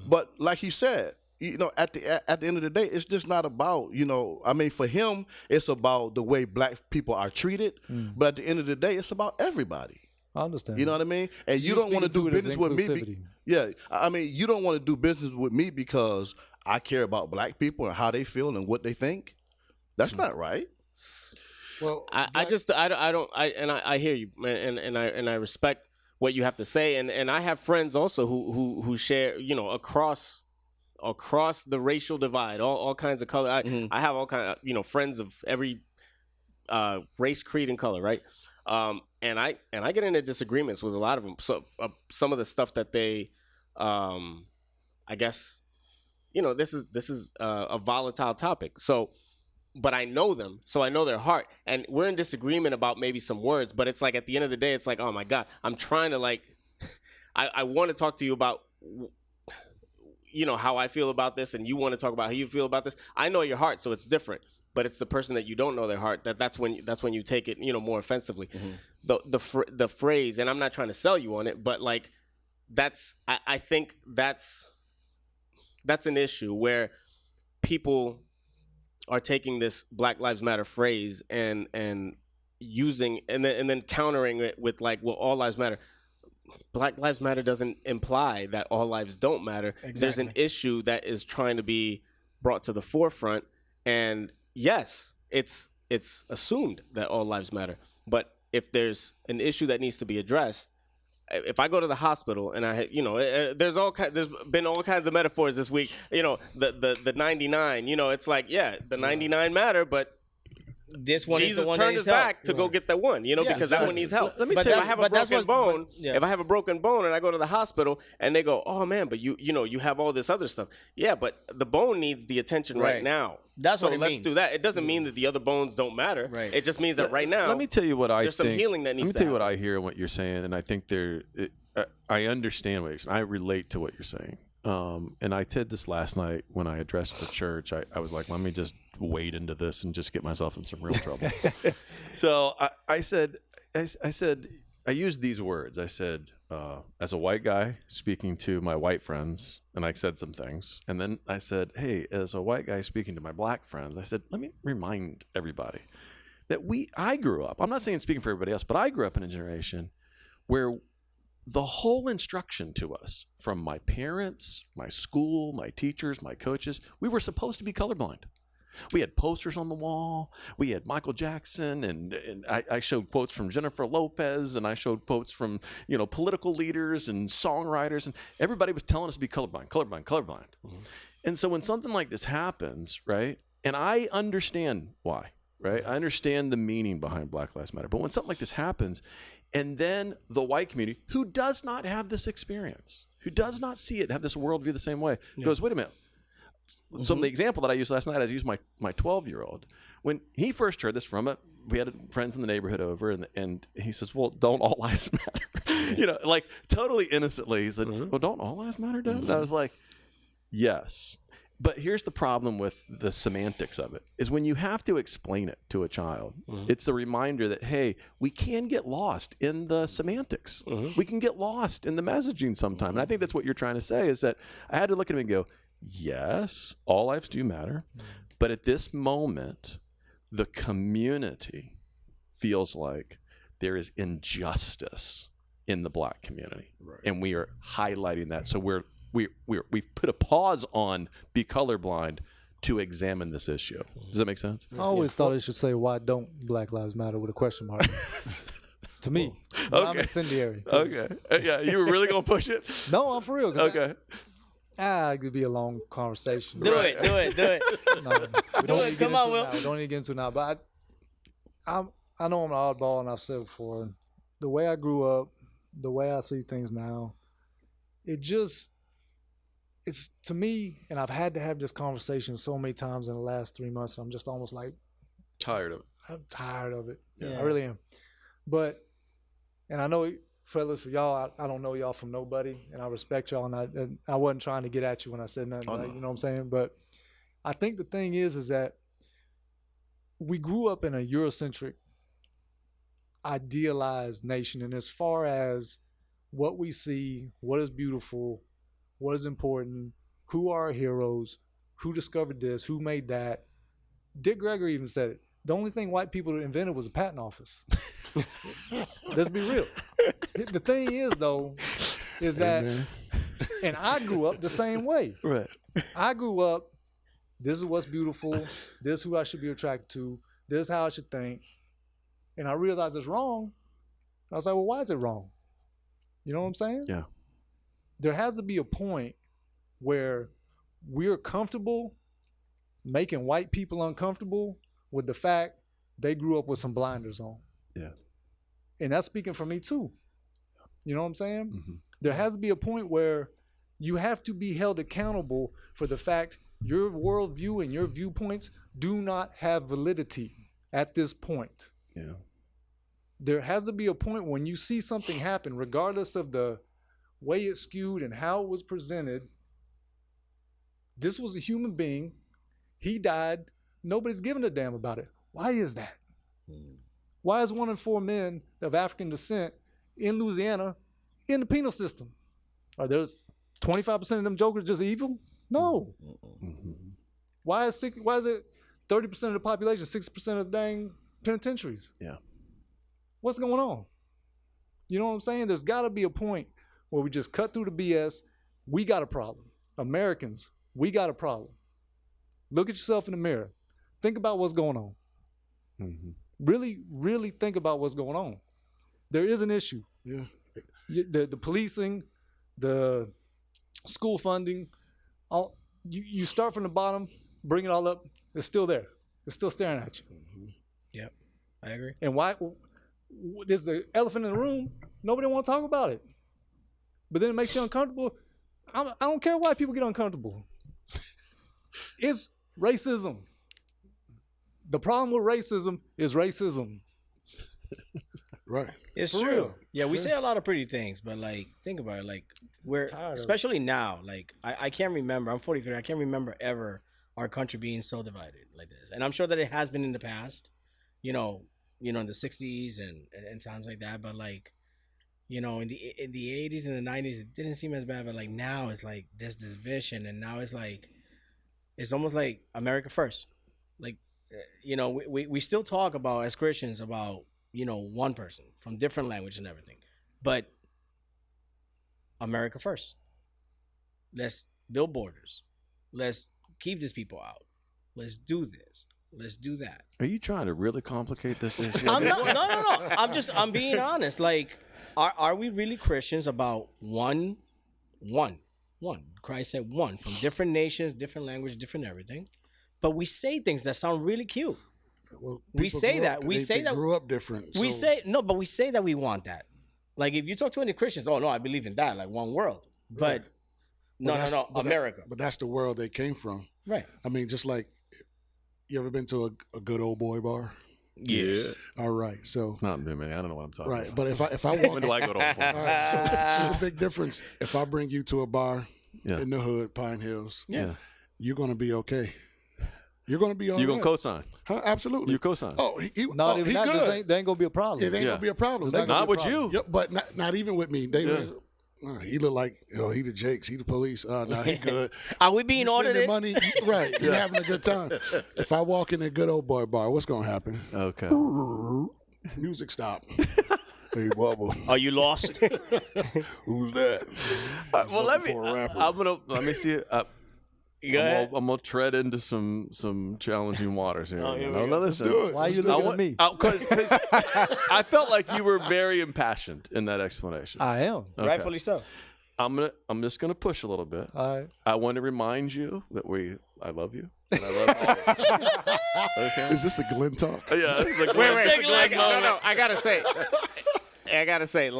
But like he said, you know, at the end of the day, it's just not about, you know, I mean, for him, it's about the way black people are treated. But at the end of the day, it's about everybody. I understand. You know what I mean? And So you don't want to do business with me. inclusivity. Yeah, I mean, you don't want to do business with me because I care about black people and how they feel and what they think. That's not right. Well, I hear you, man, and I respect what you have to say, and I have friends also who share, you know, across the racial divide, all kinds of color. I have all kind of, you know, friends of every race, creed, and color, right? And I get into disagreements with a lot of them. So some of the stuff that they, I guess, you know, this is a volatile topic. So, but I know them, so I know their heart, and we're in disagreement about maybe some words. But it's like at the end of the day, it's like, oh my God, I'm trying to like, I want to talk to you about, you know, how I feel about this, and you want to talk about how you feel about this. I know your heart, so it's different. But it's the person that you don't know their heart that's when you take it, you know, more offensively. The phrase, and I'm not trying to sell you on it, but like I think that's an issue where people are taking this Black Lives Matter phrase and using and then countering it with like, well, all lives matter. Black Lives Matter doesn't imply that all lives don't matter. Exactly. There's an issue that is trying to be brought to the forefront, and yes, it's assumed that all lives matter. But if there's an issue that needs to be addressed, if I go to the hospital and there's been all kinds of metaphors this week. You know, the 99. You know, it's like, yeah, the 99 matter, but this one Jesus is the one turned that his needs back to go get that one, you know, because that one needs help. Let me But tell if you- I have a but that's broken what- bone, but- yeah. if I have a broken bone and I go to the hospital and they go, oh man, but you have all this other stuff. Yeah, but the bone needs the attention right Right. now. That's so what it let's means. do that. It doesn't mean that the other bones don't matter. Right. It just means that right now. Let me tell you what I there's think. some healing that needs Let me to tell you what happen. I hear and what you're saying, and I think I understand what you're saying. I relate to what you're saying. And I did this last night when I addressed the church. I was like, let me just wade into this and just get myself in some real trouble. So I said, I used these words. I said, as a white guy speaking to my white friends, and I said some things. And then I said, hey, as a white guy speaking to my black friends, I said, let me remind everybody that I grew up, I'm not saying speaking for everybody else, but I grew up in a generation where the whole instruction to us from my parents, my school, my teachers, my coaches, we were supposed to be colorblind. We had posters on the wall. We had Michael Jackson, and I showed quotes from Jennifer Lopez, and I showed quotes from, you know, political leaders and songwriters, and everybody was telling us to be colorblind. Mm-hmm. And so when something like this happens, right, and I understand why, right? I understand the meaning behind Black Lives Matter. But when something like this happens, and then the white community, who does not have this experience, who does not see it, have this worldview the same way, goes, wait a minute. So the example that I used last night, I used my 12-year-old. When he first heard this from it, we had friends in the neighborhood over, and he says, well, don't all lives matter? You know, like totally innocently, he said, well, don't all lives matter, Dad? And I was like, Yes. But here's the problem with the semantics of it is when you have to explain it to a child, it's the reminder that, hey, we can get lost in the semantics. We can get lost in the messaging sometime. And I think that's what you're trying to say is that I had to look at him and go, yes, all lives do matter. But at this moment, the community feels like there is injustice in the black community. Right. And we are highlighting that. So we've put a pause on be colorblind to examine this issue. Does that make sense? I always thought it should say, why don't Black Lives Matter with a question mark? To me. But I'm incendiary. Okay. Yeah, you were really going to push it? No, I'm for real. Okay. It could be a long conversation. Do it. No, we don't need to get Come on, into Will. it now. We don't need to get into it now. But I know I'm an oddball, and I've said it before. The way I grew up, the way I see things now, it's to me, and I've had to have this conversation so many times in the last 3 months, and I'm just almost like, Tired of it. I'm tired of it. Yeah. I really am. But, and I know, fellas, for y'all, I don't know y'all from nobody, and I respect y'all, and I wasn't trying to get at you when I said nothing, Oh, like, no. you know what I'm saying? But I think the thing is that we grew up in a Eurocentric, idealized nation, and as far as what we see, what is beautiful, what is important, who are our heroes, who discovered this, who made that. Dick Gregory even said it. The only thing white people invented was a patent office. Let's be real. The thing is, though, is that, and I grew up the same way. Right. I grew up, this is what's beautiful, this is who I should be attracted to, this is how I should think. And I realized it's wrong. I was like, well, why is it wrong? You know what I'm saying? Yeah. There has to be a point where we're comfortable making white people uncomfortable with the fact they grew up with some blinders on. Yeah. And that's speaking for me too. You know what I'm saying? Mm-hmm. There has to be a point where you have to be held accountable for the fact your worldview and your viewpoints do not have validity at this point. Yeah. There has to be a point when you see something happen, regardless of the way it's skewed and how it was presented. This was a human being. He died. Nobody's giving a damn about it. Why is that? Why is 1 in 4 men of African descent in Louisiana in the penal system? Are there 25% of them jokers just evil? No. Why is it 30% of the population, 60% of the dang penitentiaries? Yeah. What's going on? You know what I'm saying? There's got to be a point where we just cut through the BS. We got a problem. Americans, we got a problem. Look at yourself in the mirror. Think about what's going on. Mm-hmm. Really, really think about what's going on. There is an issue. Yeah. The policing, the school funding, all you start from the bottom, bring it all up. It's still there. It's still staring at you. Yep, I agree. And why? There's an elephant in the room. Nobody want to talk about it. But then it makes you uncomfortable. I don't care why people get uncomfortable. It's racism. The problem with racism is racism. Right. It's For true. real. Yeah, we say a lot of pretty things, but like, think about it. Like, we're Tired of it. especially now. Like, I can't remember. I'm 43. I can't remember ever our country being so divided like this. And I'm sure that it has been in the past. You know, in the 60s and times like that. But like, in the 80s and the 90s, it didn't seem as bad. But like now, it's like there's this division, and now it's like it's almost like America first. Like, we still talk about as Christians about one person from different language and everything, but America first. Let's build borders. Let's keep these people out. Let's do this. Let's do that. Are you trying to really complicate this issue? I'm not, no. I'm being honest. Like, are we really Christians about one? Christ said one from different nations, different language, different everything. But we say things that sound really cute. Well, We people say grew that. up- We they- say they that. grew up different. We so- say no, but we say that we want that. Like, if you talk to any Christians, oh no, I believe in that, like one world. But Right. no, that's- but that- America. But that's the world they came from. Right. I mean, just like, you ever been to a good old boy bar? Yes. All right. So, Not me, man. I don't know what I'm talking right. about. But if I When want, do I go to a all right, so there's a big difference. If I bring you to a bar Yeah. in the hood, Pine Hills, Yeah. you're going to be okay. You're going to be all You're right. going to co-sign. Huh? Absolutely. You co-sign. Oh, he Not even he that. good. There ain't gonna be a problem. It ain't Yeah. gonna be a problem. It's not Not with problem. you. Yep, but not even with me. They Yeah. he look like he the Jakes, he the police. No, he good. Are we being You spending audited? money, right? You're having a good time. If I walk in a good old boy bar, what's gonna happen? Okay. Music stop. Hey, Bubba, Are you lost? who's that? Well, for a rapper. let me see it. Go ahead. I'm gonna tread into some challenging waters here. here we No, go. listen. do it. Why are you I looking want- at me? Because I felt like you were very impassioned in that explanation. I am. Okay. Rightfully so. I'm just gonna push a little bit. All right. I want to remind you that I love you. And I love all. Okay. Is this a Glenn talk? Yeah. It's like, No. I gotta say,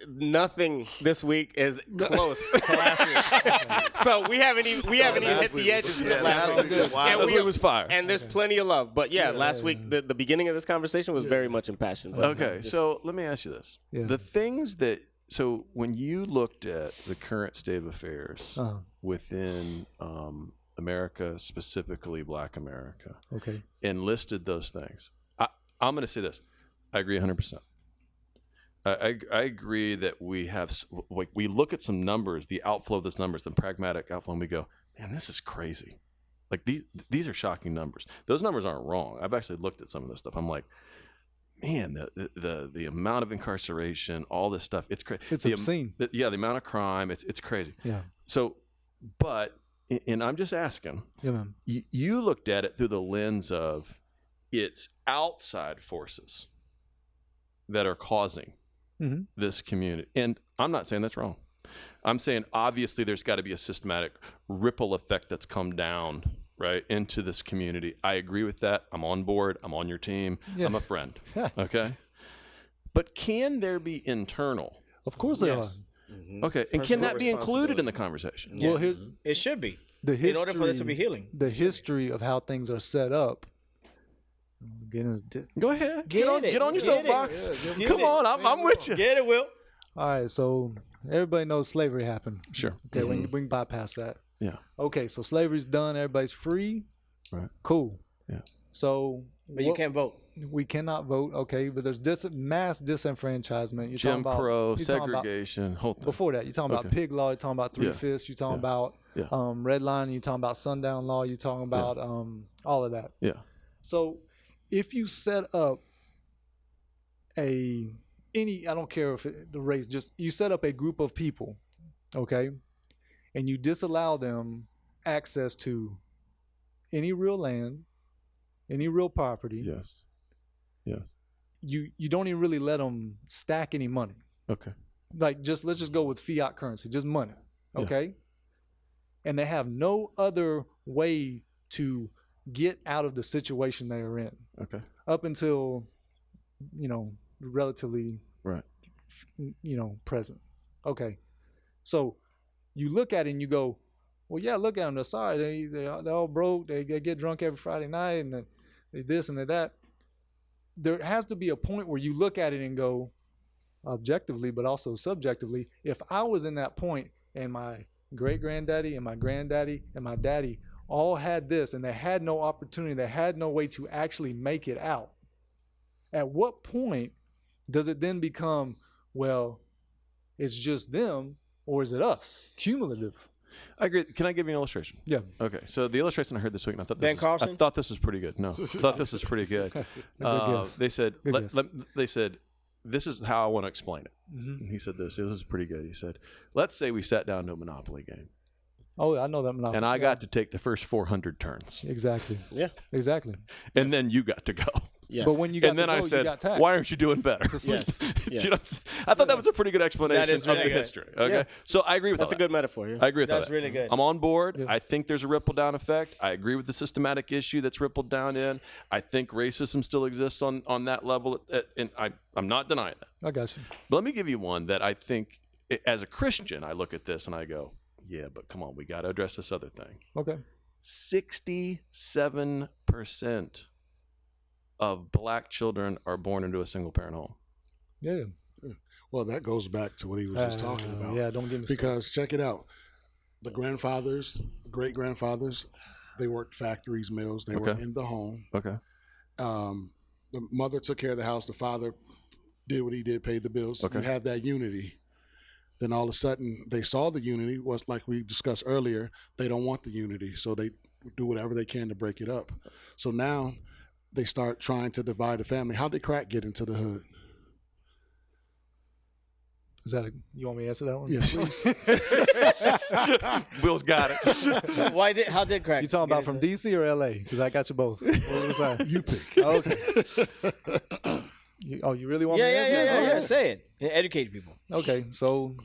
nothing this week is close to last week. So we haven't even hit the edges of last week. Last week was fire. And there's plenty of love. But last week, the beginning of this conversation was very much impassioned. Okay, so let me ask you this: Yeah. the things that when you looked at the current state of affairs Uh-huh. within America, specifically Black America, Okay. and listed those things, I'm going to say this: I agree 100%. I agree that we have we look at some numbers, the outflow of those numbers, the pragmatic outflow, and we go, man, this is crazy. Like these are shocking numbers. Those numbers aren't wrong. I've actually looked at some of this stuff. I'm like, man, the amount of incarceration, all this stuff, it's crazy. It's obscene. The amount of crime, it's crazy. Yeah. So, and I'm just asking, Yeah, man. you looked at it through the lens of it's outside forces that are causing this community. And I'm not saying that's wrong. I'm saying obviously there's got to be a systematic ripple effect that's come down, right, into this community. I agree with that. I'm on board. I'm on your team. Yeah. I'm a friend. Okay. But can there be internal? Of course they Yes. Okay. And can that be included in the conversation? are. Well, here It should be. the history. In order for it to be healing. The history of how things are set up. Go ahead. Get on it. your Get soapbox. Get Come it. on. I'm with you. Get it, Will. All right, so everybody knows slavery happened. Sure. Okay, we can bypass that. Yeah. Okay, so slavery's done. Everybody's free. Right. Cool. Yeah. So But you can't vote. We cannot vote. Okay, but there's mass disenfranchisement. You're Jim talking about, Crow, you're talking about- segregation, whole thing. before that, you're talking about Okay. pig law. You're talking about three Yeah. fifths. You're talking Yeah. about Yeah. redlining. You're talking about sundown law. You're talking about all of that. Yeah. So if you set up I don't care if the race, just you set up a group of people, okay, and you disallow them access to any real land, any real property. Yes. Yes. You don't even really let them stack any money. Okay. Like let's just go with fiat currency, just money, okay? And they have no other way to get out of the situation they are in Okay. up until, relatively, Right. present. Okay. So you look at it and you go, well, yeah, look at them. They're sorry. They're all broke. They get drunk every Friday night and they this and they that. There has to be a point where you look at it and go, objectively, but also subjectively, if I was in that point and my great-granddaddy and my granddaddy and my daddy all had this and they had no opportunity, they had no way to actually make it out, at what point does it then become, well, it's just them or is it us? Cumulative. I agree. Can I give you an illustration? Yeah. Okay. So the illustration I heard this week, and I thought Ben I Carson? thought this was pretty good. No, I thought this was pretty good. guess. They said, Good guess. they said, this is how I want to explain it. Mm-hmm. And he said this. This is pretty good. He said, let's say we sat down to a Monopoly game, Oh, I know that. Monopoly. and I got to take the first 400 turns, Exactly. Yeah. Exactly. and then you got to go. Yes. But when you got And then to go, I you said, got taxed. why aren't you doing better? To sleep. Yes. Do you know what I'm saying? I thought that was a pretty good explanation is of really the good. history. Okay. Yeah. So I agree with That's all a that. good metaphor. Yeah. I agree with all That's that. really good. I'm on board. Yeah. I think there's a ripple down effect. I agree with the systematic issue that's rippled down in. I think racism still exists on that level, and I'm not denying that. I got you. But let me give you one that I think, as a Christian, I look at this and I go, yeah, but come on, we got to address this other thing. Okay. 67% of black children are born into a single parent home. Yeah. Well, that goes back to what he was just talking about. Yeah, don't get me started. Because check it out. the grandfathers, great grandfathers, they worked factories, mills. They were in the home. Okay. The mother took care of the house. The father did what he did, paid the bills. Okay. You had that unity. Then all of a sudden, they saw the unity. Was like we discussed earlier. They don't want the unity, so they do whatever they can to break it up. So now they start trying to divide the family. How did crack get into the hood? Is that you want me to answer that one? Yes, please. Will's got it. How did crack? You talking about from DC or LA? Because I got you both. What was that? You pick. Okay. You really want me to answer that? Yeah. Okay. Say it. Educate people. Okay, so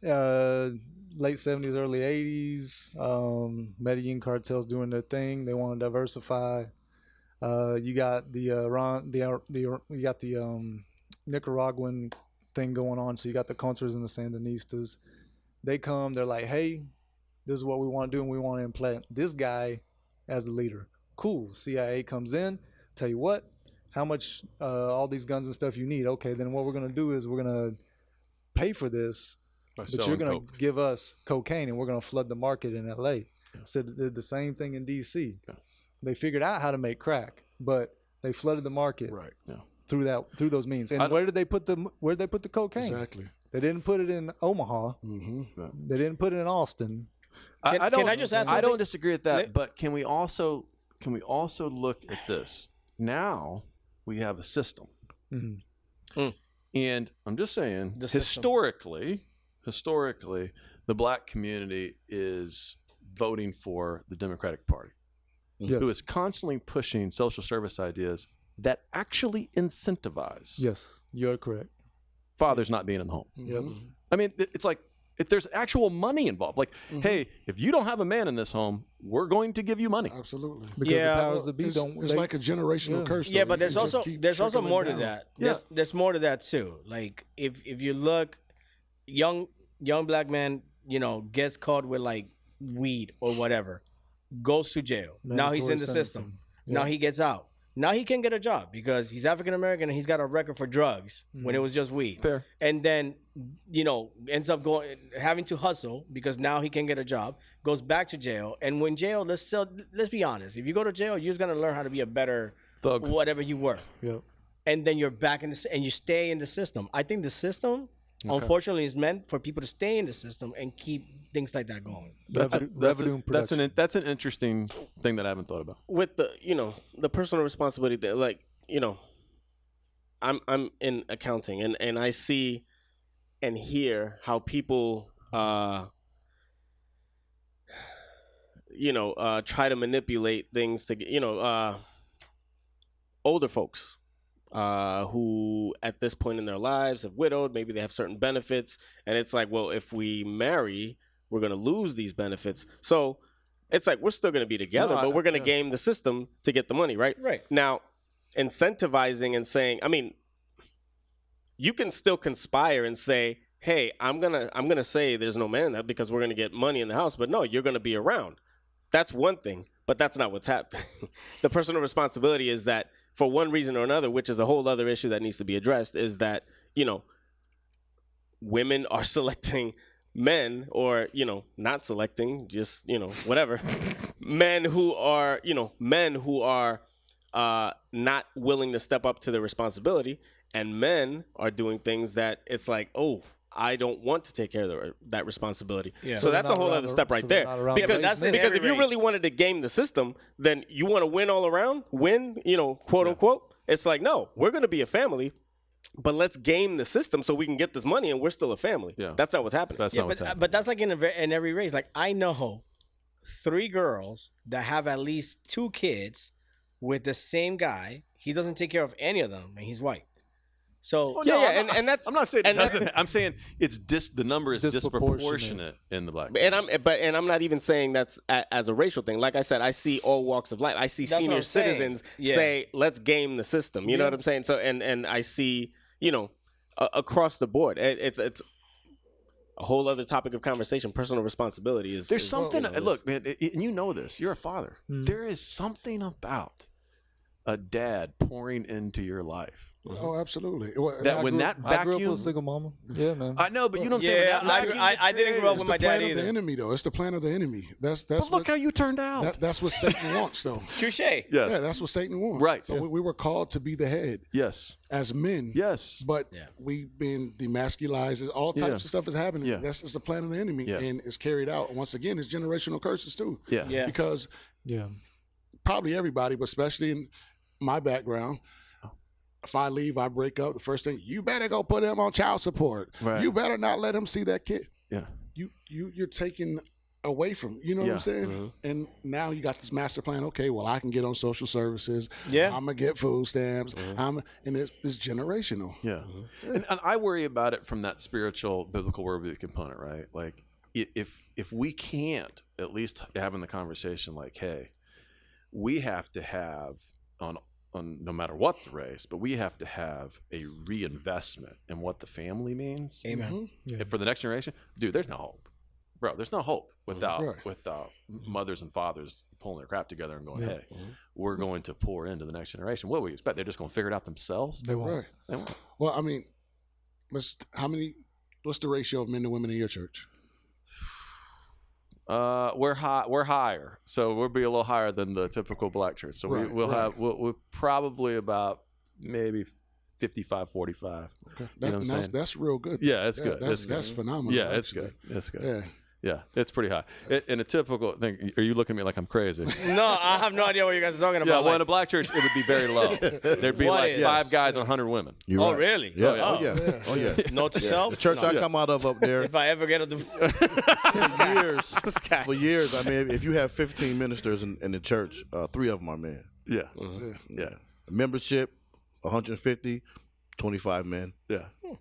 late 70s, early 80s, Medellin cartels doing their thing. They want to diversify. You got the Nicaraguan thing going on. So you got the Contras and the Sandinistas. They come. They're like, hey, this is what we want to do, and we want to implant this guy as the leader. Cool. CIA comes in. Tell you what, how much all these guns and stuff you need. Okay, then what we're gonna do is we're gonna pay for this, but you're gonna give us cocaine, and we're gonna flood the market in LA. Yeah. So they did the same thing in DC. Yeah. They figured out how to make crack, but they flooded the market through those means. And where did they put the cocaine? Exactly. They didn't put it in Omaha. Mm-hmm. They didn't put it in Austin. Can I just add something? I don't disagree with that, but can we also look at this? Now we have a system. Mm-hmm. And I'm just saying, historically, the black community is voting for the Democratic Party, who is constantly pushing social service ideas that actually incentivize. Yes, you're correct. Fathers not being in the home. Yep. I mean, it's like if there's actual money involved. Like, hey, if you don't have a man in this home, we're going to give you money. Absolutely. Because the powers that be It's don't. like a generational curse. Yeah, though. but there's It just also keep more trickling to down. that. Yeah. There's more to that too. Like if you look, young black man, gets caught with like weed or whatever, goes to jail. Now he's in the system. Now he gets out. Now he can get a job because he's African American and he's got a record for drugs when it was just weed. Fair. And then, ends up having to hustle because now he can get a job, goes back to jail. And when jail, let's be honest. If you go to jail, you're just going to learn how to be a better Thug. whatever you were. Yep. And then you're back and you stay in the system. I think the system, unfortunately, is meant for people to stay in the system and keep things like that going. That's an interesting thing that I haven't thought about. With the personal responsibility that, like, I'm in accounting and I see and hear how people try to manipulate things to older folks who at this point in their lives have widowed, maybe they have certain benefits, and it's like, well, if we marry, we're going to lose these benefits. So it's like we're still going to be together, but we're going to game the system to get the money, right? Right. Now, incentivizing and saying, I mean, you can still conspire and say, hey, I'm gonna say there's no man in that because we're going to get money in the house, but no, you're going to be around. That's one thing, but that's not what's happening. The personal responsibility is that for one reason or another, which is a whole other issue that needs to be addressed, is that, women are selecting men or, not selecting, just, whatever, men who are not willing to step up to their responsibility, and men are doing things that it's like, oh, I don't want to take care of that responsibility. Yeah. So that's a whole other step right there. Because if you really wanted to game the system, then you want to win all around, quote unquote. It's like, no, we're going to be a family, but let's game the system so we can get this money and we're still a family. Yeah. That's not what's happening. But that's like in every race. Like I know 3 girls that have at least 2 kids with the same guy. He doesn't take care of any of them, and he's white. So and that's I'm not saying it doesn't. I'm saying the number is disproportionate in the black community. And I'm not even saying that's as a racial thing. Like I said, I see all walks of life. I see senior citizens say, "Let's game the system." You know what I'm saying? So and I see across the board, it's a whole other topic of conversation. Personal responsibility is. There's something. Look, man, and you know this. You're a father. There is something about a dad pouring into your life. Oh, absolutely. Well, That when that I grew up with vacuum, a single mama. Yeah, man. I know, but you know what I'm Yeah, saying. When that vacuum I didn't grow up it's with the my plan dad of the either. enemy, though. It's the plan of the enemy. That's But look what, how you turned out. that's what Satan wants, though. Touche. Yes. Yeah, that's what Satan wants. Right. So we were called to be the head Yes. as men. Yes. But we've been demasculized. All types Yeah. of stuff is happening. Yeah. That's just the plan of the enemy, Yeah. and it's carried out. Once again, it's generational curses too. Yeah. Yeah. Because Yeah. probably everybody, but especially in my background, if I leave, I break up. The first thing, you better go put him on child support. Right. You better not let him see that kid. Yeah. You're taking away from, you know what Yeah. I'm saying? And now you got this master plan. Okay, well, I can get on social services. Yeah. I'm gonna get food stamps. And it's generational. Yeah. And I worry about it from that spiritual, biblical worldview component, right? Like, if we can't at least having the conversation, like, hey, we have to have on no matter what the race, but we have to have a reinvestment in what the family means. Amen. And for the next generation, dude, there's no hope, bro. There's no hope without Right. mothers and fathers pulling their crap together and going, hey, we're going to pour into the next generation. What do we expect? They're just going to figure it out themselves? They won't. Right. They won't. Well, I mean, what's the ratio of men to women in your church? We're higher, so we'll be a little higher than the typical black church. So Right, we're probably about maybe 55, 45. Okay. You know what I'm saying? That's real good. Yeah, it's good. That's, It's good. that's phenomenal. Yeah, it's actually. good. It's good. Yeah. Yeah, it's pretty high. In a typical thing, are you looking at me like I'm crazy? No, I have no idea what you guys are talking Yeah, about. well, in Like, a black church, it would be very low. There'd be What like is- 5 guys on 100 women. You're oh, right. really? Yeah. Oh, Oh, yeah. Oh, yeah. Note to self. The church I come out of up there, If I ever get a divorce. for years, I mean, if you have 15 ministers in the church, 3 of them are men. Yeah, Yeah. yeah, Membership, 150, 25 men. yeah, yeah.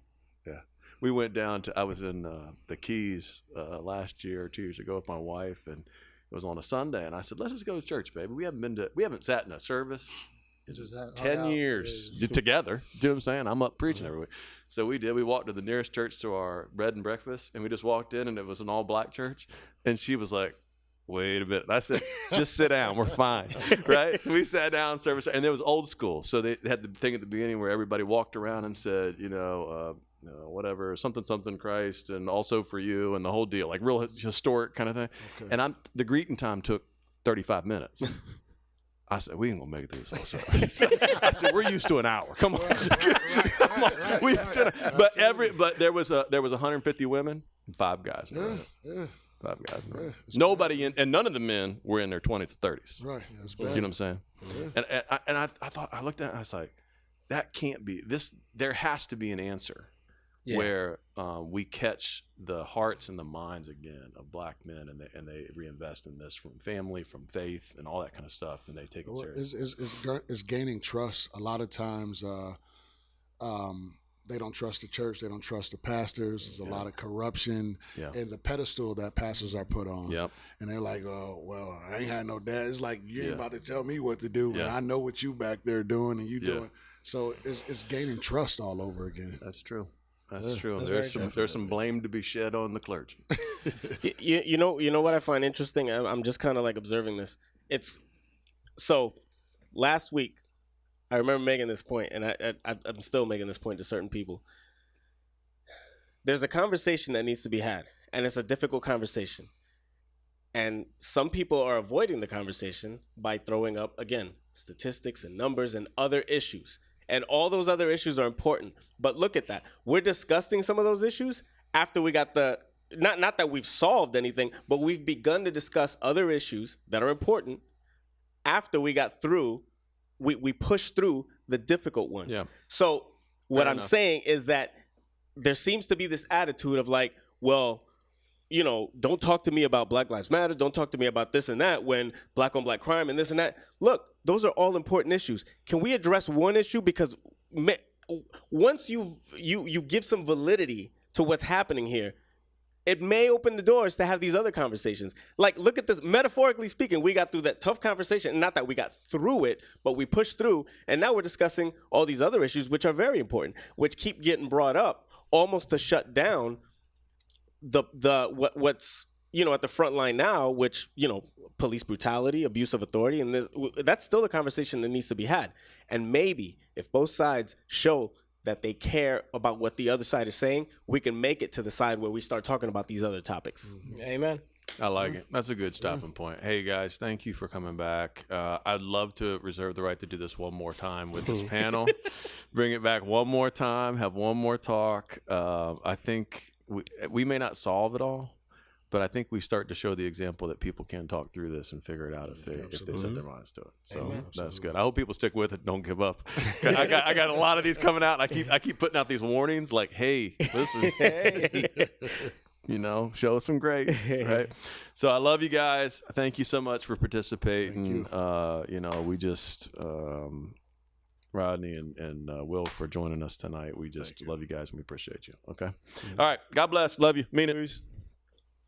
We went down to. I was in the Keys last year or 2 years ago with my wife, and it was on a Sunday. And I said, "Let's just go to church, baby. We haven't sat in a service in Just hung 10 out. years together." Do you know what I'm saying? I'm up preaching every week. So we did. We walked to the nearest church to our bread and breakfast, and we just walked in, and it was an all black church. And she was like, "Wait a minute." I said, "Just sit down. We're fine." Right? So we sat down, service, and it was old school. So they had the thing at the beginning where everybody walked around and said, whatever, something Christ, and also for you, and the whole deal, like real historic kind of thing. Okay. And the greeting time took 35 minutes. I said, we ain't gonna make it through this whole service. I said, we're used to an hour. Come on. Come on. We used to but there was 150 women and 5 guys. Yeah. 5 guys. It's Nobody and none of the men were in their 20s to 30s. Right. That's You bad. know what I'm saying? And I thought, I looked at it and I was like, that can't be this. There has to be an answer where we catch the hearts and the minds again of black men, and they reinvest in this from family, from faith, and all that kind of stuff, and they take it Well, serious. it's gaining trust. A lot of times, they don't trust the church. They don't trust the pastors. There's a lot of corruption and the pedestal that pastors are put on. Yep. And they're like, "Oh, well, I ain't had no dad." It's like you ain't Yeah. about to tell me what to do, and Yeah. I know what you back there doing and you Yeah. doing. So it's gaining trust all over again. That's true. That's true. That's There's some blame to be shed on the clergy. You know what I find interesting? I'm just kind of like observing this. It's so last week I remember making this point, and I'm still making this point to certain people. There's a conversation that needs to be had, and it's a difficult conversation. And some people are avoiding the conversation by throwing up, again, statistics and numbers and other issues. And all those other issues are important. But look at that. We're discussing some of those issues after we got not that we've solved anything, but we've begun to discuss other issues that are important after we got through, we pushed through the difficult one. Yeah. So what Fair I'm enough. saying is that there seems to be this attitude of like, well, don't talk to me about Black Lives Matter. Don't talk to me about this and that when black on black crime and this and that. Look, those are all important issues. Can we address one issue? Because once you give some validity to what's happening here, it may open the doors to have these other conversations. Like, look at this. Metaphorically speaking, we got through that tough conversation. Not that we got through it, but we pushed through. And now we're discussing all these other issues, which are very important, which keep getting brought up almost to shut down what's at the front line now, which, police brutality, abuse of authority, and that's still a conversation that needs to be had. And maybe if both sides show that they care about what the other side is saying, we can make it to the side where we start talking about these other topics. Amen. I like it. That's a good stopping point. Hey, guys, thank you for coming back. I'd love to reserve the right to do this one more time with this panel. Bring it back one more time, have one more talk. I think we may not solve it all, but I think we start to show the example that people can talk through this and figure it out if they set their minds to it. So that's good. I hope people stick with it. Don't give up. I got a lot of these coming out. I keep putting out these warnings like, hey, listen, hey. Show us some grace, right? So I love you guys. Thank you so much for participating. We just Rodney and Will for joining us tonight. We just love you guys and we appreciate you. Okay. All right. God bless. Love you. Mean it.